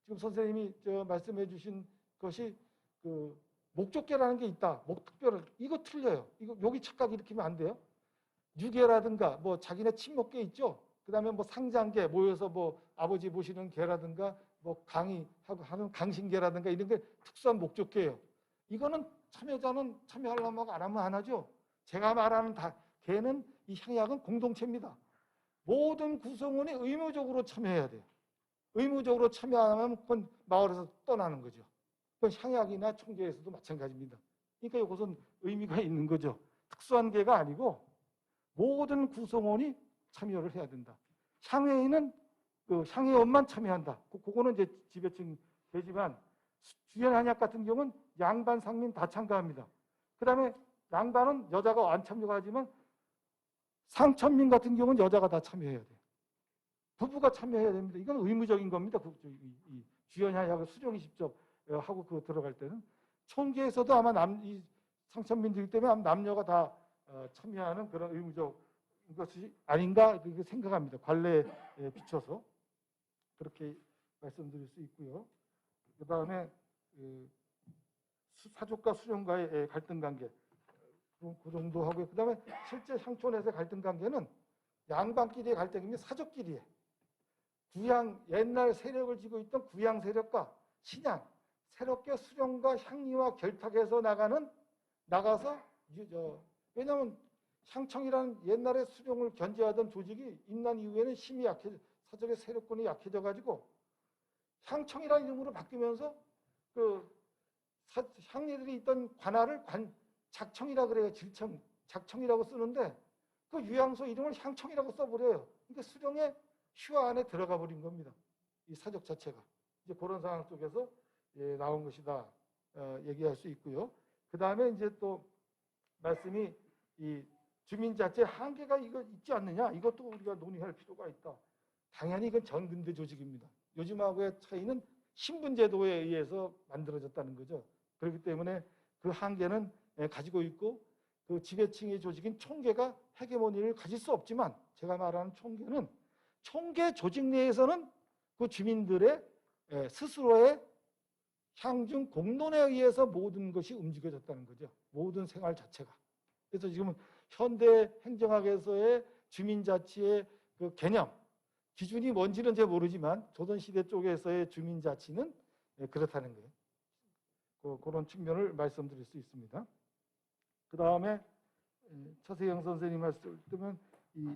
지금 선생님이 말씀해 주신 것이 그 목적계라는 게 있다. 목특별을, 이거 틀려요. 이거 여기 착각 일으키면 안 돼요. 유계라든가 뭐 자기네 친목계 있죠. 그다음에 뭐 상장계 모여서 뭐 아버지 보시는 계라든가 뭐 강의하고 하는 강신계라든가 이런 게 특수한 목적계예요. 이거는 참여자는 참여하려면 안 하면 안 하죠. 제가 말하는 계는 이 향약은 공동체입니다. 모든 구성원이 의무적으로 참여해야 돼요. 의무적으로 참여 안 하면 그건 마을에서 떠나는 거죠. 그건 향약이나 총계에서도 마찬가지입니다. 그러니까 이것은 의미가 있는 거죠. 특수한 계가 아니고 모든 구성원이 참여를 해야 된다. 향회에는 그 향회원만 참여한다. 그거는 이제 지배층 되지만, 주연 한약 같은 경우는 양반, 상민 다 참가합니다. 그 다음에 양반은 여자가 안 참여하지만 상천민 같은 경우는 여자가 다 참여해야 돼요. 부부가 참여해야 됩니다. 이건 의무적인 겁니다. 이 주연 한약을 수령이 직접 하고 들어갈 때는. 총계에서도 아마 이 상천민들이기 때문에 아마 남녀가 다 참여하는 그런 의무적 것이 아닌가 이렇게 생각합니다. 관례에 비춰서 그렇게 말씀드릴 수 있고요. 그 다음에 사족과 수령과의 갈등 관계, 그 정도 하고요. 그 다음에 실제 향촌에서의 갈등 관계는 양반끼리의 갈등입니다. 사족끼리의. 구양, 옛날 세력을 쥐고 있던 구양 세력과 신양, 새롭게 수령과 향리와 결탁해서 나가서 왜냐하면 향청이라는 옛날에 수령을 견제하던 조직이 임난 이후에는 힘이 사적의 세력권이 약해져가지고 향청이라는 이름으로 바뀌면서 향리들이 있던 관할을 작청이라 그래요. 질청, 작청이라고 쓰는데 그 유양소 이름을 향청이라고 써버려요. 그러니까 수령의 휘하 안에 들어가 버린 겁니다. 이 사적 자체가. 이제 그런 상황 속에서 나온 것이다 얘기할 수 있고요. 그 다음에 이제 또 말씀이 이 주민자치 한계가 이거 있지 않느냐, 이것도 우리가 논의할 필요가 있다. 당연히 이건 전근대 조직입니다. 요즘하고의 차이는 신분제도에 의해서 만들어졌다는 거죠. 그렇기 때문에 그 한계는 가지고 있고, 그 지배층의 조직인 총계가 헤게모니를 가질 수 없지만, 제가 말하는 총계는 총계 조직 내에서는 그 주민들의 스스로의 향중 공론에 의해서 모든 것이 움직여졌다는 거죠. 모든 생활 자체가. 그래서 지금 현대 행정학에서의 주민자치의 그 개념, 기준이 뭔지는 잘 모르지만 조선시대 쪽에서의 주민자치는 그렇다는 거예요. 그런 측면을 말씀드릴 수 있습니다. 그 다음에 차세영 선생님 말씀 들으면 이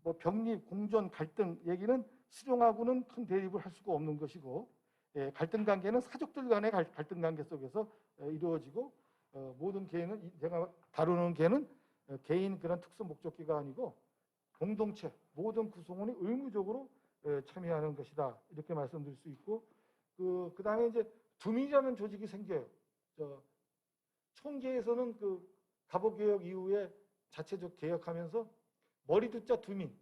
뭐 병립, 공존, 갈등 얘기는 수령하고는 큰 대립을 할 수가 없는 것이고, 갈등 관계는 사족들 간의 갈등 관계 속에서 이루어지고, 모든 개는 제가 다루는 개는 개인 그런 특수 목적기가 아니고 공동체 모든 구성원이 의무적으로 참여하는 것이다, 이렇게 말씀드릴 수 있고, 그 다음에 이제 두민이라는 조직이 생겨요. 총계에서는 그 갑오개혁 이후에 자체적 개혁하면서 머리두자 두민,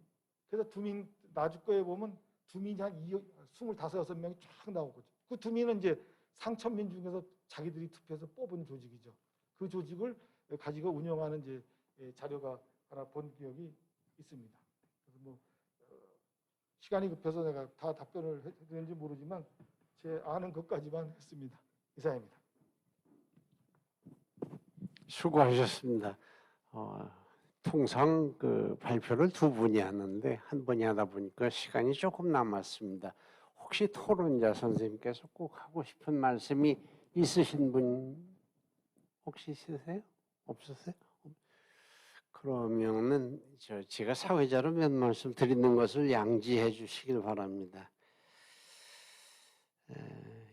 그래서 두민 나주거에 보면 두민이 한 25, 26명이 쫙 나오거든요. 그 두민은 이제 상천민 중에서 자기들이 투표해서 뽑은 조직이죠. 그 조직을 가지고 운영하는 이제 자료가 하나 본 기억이 있습니다. 그래서 뭐 시간이 급해서 내가 다 답변을 해드렸는지 모르지만 제 아는 것까지만 했습니다. 이상입니다. 수고하셨습니다. 통상 그 발표를 두 분이 하는데 한 분이 하다 보니까 시간이 조금 남았습니다. 혹시 토론자 선생님께서 꼭 하고 싶은 말씀이 있으신 분 혹시 있으세요? 없으세요? 그러면은 제가 사회자로 몇 말씀 드리는 것을 양지해 주시길 바랍니다.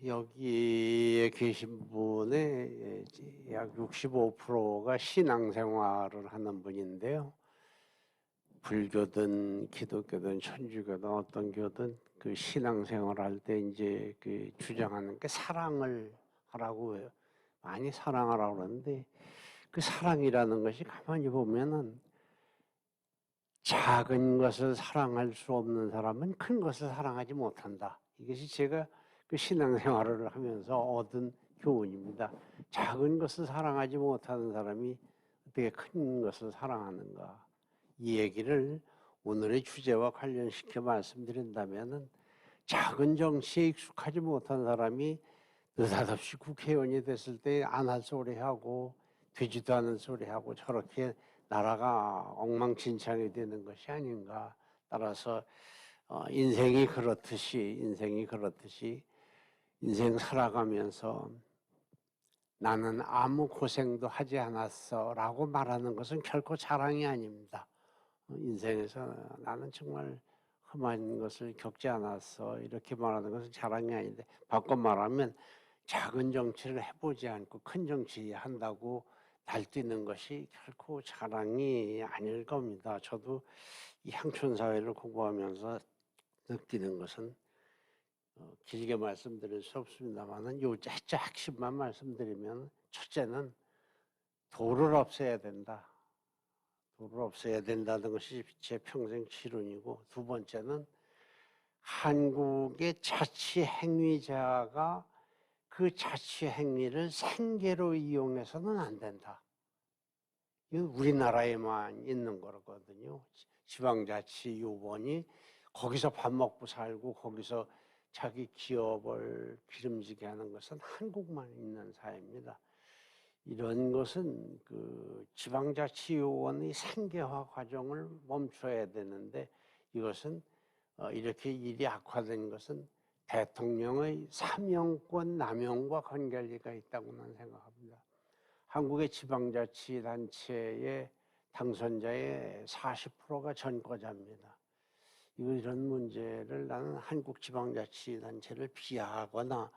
여기에 계신 분의 약 65%가 신앙생활을 하는 분인데요. 불교든 기독교든 천주교든 어떤 교든 그 신앙생활 할 때 이제 그 주장하는 게 사랑을 하라고 해요. 많이 사랑하라고 그러는데 그 사랑이라는 것이 가만히 보면은 작은 것을 사랑할 수 없는 사람은 큰 것을 사랑하지 못한다. 이것이 제가 그 신앙생활을 하면서 얻은 교훈입니다. 작은 것을 사랑하지 못하는 사람이 어떻게 큰 것을 사랑하는가. 이 얘기를 오늘의 주제와 관련시켜 말씀드린다면은 작은 정치에 익숙하지 못한 사람이 느닷없이 국회의원이 됐을 때 안 할 소리 하고 되지도 않은 소리 하고 저렇게 나라가 엉망진창이 되는 것이 아닌가. 따라서 인생이 그렇듯이 인생 살아가면서 나는 아무 고생도 하지 않았어 라고 말하는 것은 결코 자랑이 아닙니다. 인생에서 나는 정말 험한 것을 겪지 않았어 이렇게 말하는 것은 자랑이 아닌데, 바꿔 말하면 작은 정치를 해보지 않고 큰 정치 한다고 날뛰는 것이 결코 자랑이 아닐 겁니다. 저도 이 향촌사회를 공부하면서 느끼는 것은 길게 말씀드릴 수 없습니다만 요 핵심만 말씀드리면, 첫째는 도를 없애야 된다. 도를 없애야 된다는 것이 제 평생 실언이고, 두 번째는 한국의 자치 행위자가 그 자치 행위를 생계로 이용해서는 안 된다. 이건 우리나라에만 있는 거거든요. 지방자치 요원이 거기서 밥 먹고 살고 거기서 자기 기업을 기름지게 하는 것은 한국만 있는 사회입니다. 이런 것은 그 지방자치 요원의 생계화 과정을 멈춰야 되는데, 이것은 이렇게 일이 악화된 것은 대통령의 사명권 남용과 관계가 있다고 는 생각합니다. 한국의 지방자치단체의 당선자의 40%가 전과자입니다. 이런 문제를 나는 한국지방자치단체를 비하하거나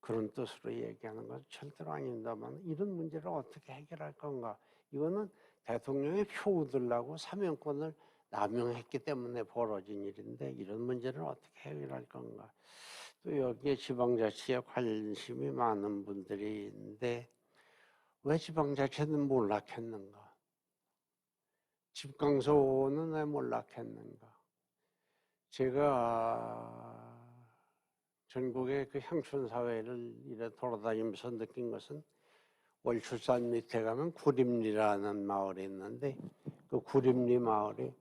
그런 뜻으로 얘기하는 것은 절대로 아닙니다만, 이런 문제를 어떻게 해결할 건가. 이거는 대통령의 표 얻으려고 사명권을 남용했기 때문에 벌어진 일인데, 이런 문제를 어떻게 해결할 건가. 또 여기에 지방자치에 관심이 많은 분들이 있는데, 왜 지방자치는 몰락했는가? 집강소는 왜 몰락했는가? 제가 전국의 그 향촌사회를 이래 돌아다니면서 느낀 것은, 월출산 밑에 가면 구림리라는 마을이 있는데, 그 구림리 마을이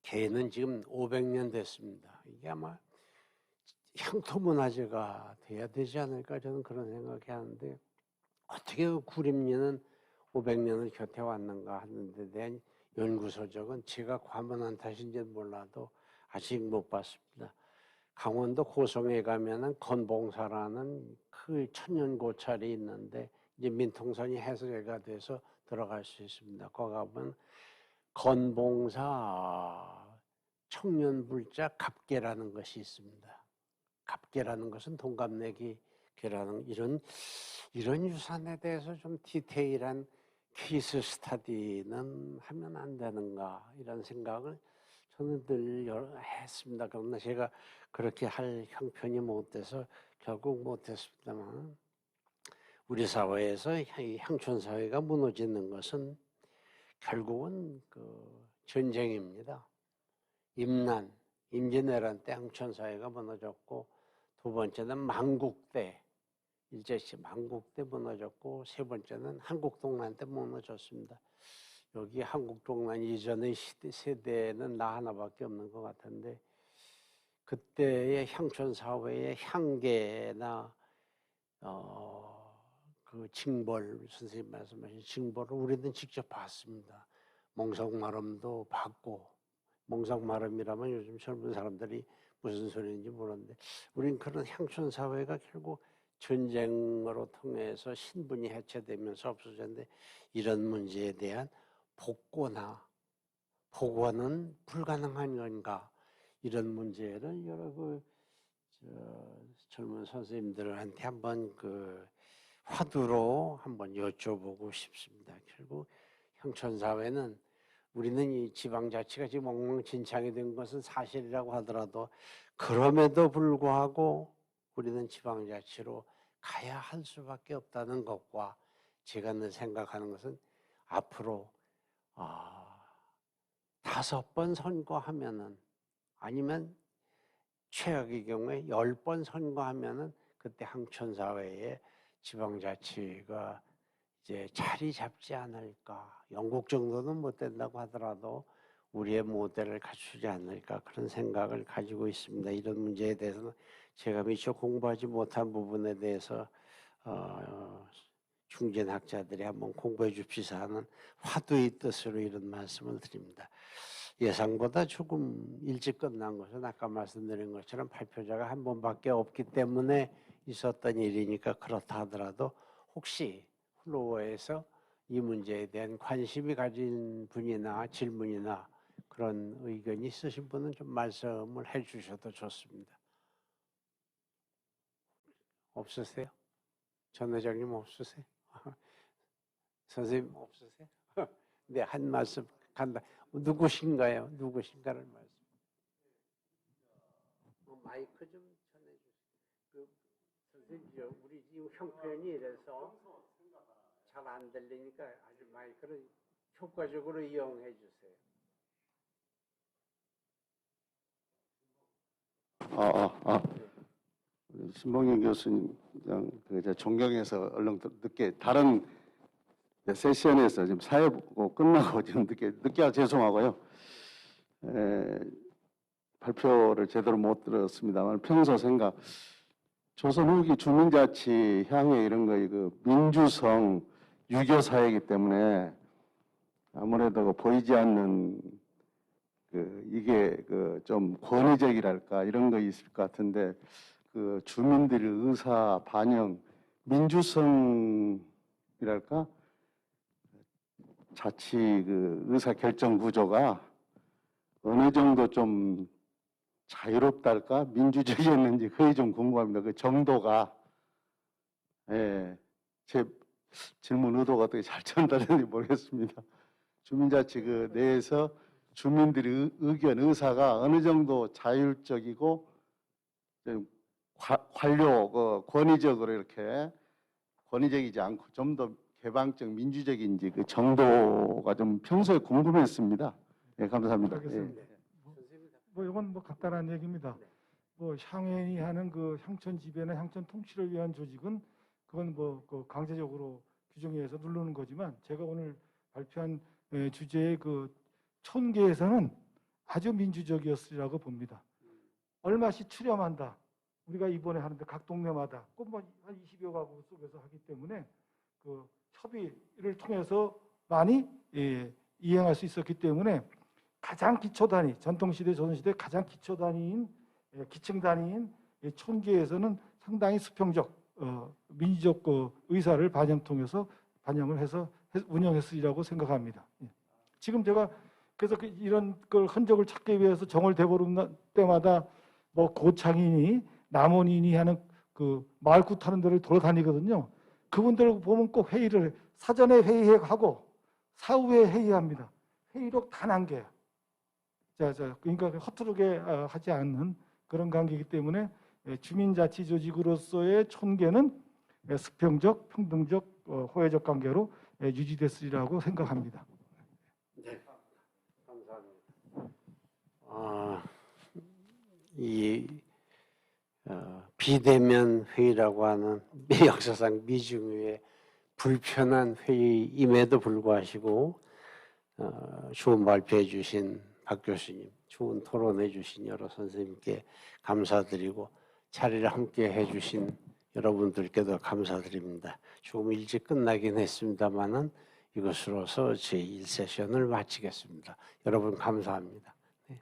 개는 지금 500년 됐습니다. 이게 아마 향토문화재가 돼야 되지 않을까, 저는 그런 생각이 하는데, 어떻게 그 구림리는 500년을 곁에 왔는가 하는 데 대한 연구서적은 제가 과문한 탓인지는 몰라도 아직 못 봤습니다. 강원도 고성에 가면은 건봉사라는 그 천년 고찰이 있는데, 이제 민통선이 해소가 돼서 들어갈 수 있습니다. 거기 가면 건봉사 청년불자 갑계라는 것이 있습니다. 갑계라는 것은 동갑내기 계라는 이런 유산에 대해서 좀 디테일한 케이스 스터디는 하면 안 되는가 이런 생각을 저는 늘 했습니다. 그러나 제가 그렇게 할 형편이 못 돼서 결국 못 했습니다만 우리 사회에서 이 향촌 사회가 무너지는 것은 결국은 그 전쟁입니다. 임진왜란 때 향촌 사회가 무너졌고 두 번째는 만국 때 일제시 만국 때 무너졌고 세 번째는 한국동란 때 무너졌습니다. 여기 한국동란 이전의 세대는 나 하나밖에 없는 것 같은데 그때의 향촌 사회의 향계나 그 징벌 선생님 말씀하신 징벌을 우리는 직접 봤습니다. 몽성마름도 봤고 몽성마름이라면 요즘 젊은 사람들이 무슨 소리인지 모르는데 우린 그런 향촌 사회가 결국 전쟁으로 통해서 신분이 해체되면서 없어졌는데 이런 문제에 대한 복원은 불가능한 건가 이런 문제를 여러 젊은 선생님들한테 한번 화두로 한번 여쭤보고 싶습니다. 결국 향촌 사회는 우리는 이 지방자치가 지금 엉망진창이 된 것은 사실이라고 하더라도 그럼에도 불구하고 우리는 지방자치로 가야 할 수밖에 없다는 것과 제가 늘 생각하는 것은 앞으로 5번 선거하면은 아니면 최악의 경우에 10번 선거하면은 그때 향촌 사회에 지방자치가 이제 자리 잡지 않을까. 영국 정도는 못 된다고 하더라도 우리의 모델을 갖추지 않을까 그런 생각을 가지고 있습니다. 이런 문제에 대해서는 제가 미처 공부하지 못한 부분에 대해서 중진학자들이 한번 공부해 줍시사 하는 화두의 뜻으로 이런 말씀을 드립니다. 예상보다 조금 일찍 끝난 것은 아까 말씀드린 것처럼 발표자가 한 번밖에 없기 때문에 있었던 일이니까 그렇다 하더라도 혹시 플로어에서 이 문제에 대한 관심이 가진 분이나 질문이나 그런 의견이 있으신 분은 좀 말씀을 해 주셔도 좋습니다. 없으세요? 전 회장님 없으세요? 선생님 없으세요? 네, 한 말씀 간다. 누구신가요? 누구신가를 말씀. 마이크 좀 전해주세요. 선생님, 우리 지금 형편이 이래서 잘 안 들리니까 아주 마이크를 효과적으로 이용해 주세요. 신봉영 교수님 그냥 존경해서 얼른 늦게 다른 세션에서 지금 사회 보고 끝나고 지금 늦게 와서 죄송하고요. 발표를 제대로 못 들었습니다만 평소 생각 조선 후기 주민자치 향해 이런 거 민주성 유교 사회이기 때문에 아무래도 보이지 않는 이게 좀 권위적이랄까 이런 거 있을 것 같은데 주민들의 의사 반영 민주성이랄까 자치 의사 결정 구조가 어느 정도 좀 자유롭달까 민주적이었는지 그게 좀 궁금합니다. 그 정도가 제 질문 의도가 어떻게 잘 전달되는지 모르겠습니다. 주민자치 내에서 주민들의 의견 의사가 어느 정도 자율적이고 권위적으로 이렇게 권위적이지 않고 좀 더 개방적 민주적인지 그 정도가 좀 평소에 궁금했습니다. 네, 감사합니다. 알겠습니다. 뭐 이건 뭐 간단한 얘기입니다. 뭐 향연이 하는 향촌 지배나 향촌 통치를 위한 조직은 그건 강제적으로 규정해서 누르는 거지만 제가 오늘 발표한 주제의 촌계에서는 아주 민주적이었으리라고 봅니다. 얼마씩 출염한다. 우리가 이번에 하는데 각 동네마다 꼭 한 20여 가구 속에서 하기 때문에 협의를 통해서 많이 이행할 수 있었기 때문에 가장 기초 단위, 전통시대, 조선시대 가장 기초 단위인 기층 단위인 촌계에서는 상당히 수평적 민주적 의사를 반영을 해서 운영했으리라고 생각합니다. 지금 제가 그래서 이런 걸 흔적을 찾기 위해서 정월 대보름 때마다 뭐 고창이니 남원이니 하는 그 마을구 타는 데를 돌아다니거든요. 그분들 보면 꼭 회의를 해. 사전에 회의하고 사후에 회의합니다. 회의록 단 한 개. 그러니까 허투루게 하지 않는 그런 관계이기 때문에 주민자치조직으로서의 촌계는 수평적, 평등적, 호혜적 관계로 유지됐으리라고 생각합니다. 네, 감사합니다. 이 비대면 회의라고 하는 역사상 미중의 불편한 회의임에도 불구하고 좋은 발표해 주신 박 교수님, 좋은 토론해 주신 여러 선생님께 감사드리고 자리를 함께 해 주신 여러분들께도 감사드립니다. 조금 일찍 끝나긴 했습니다만은 이것으로서 제1세션을 마치겠습니다. 여러분 감사합니다. 네.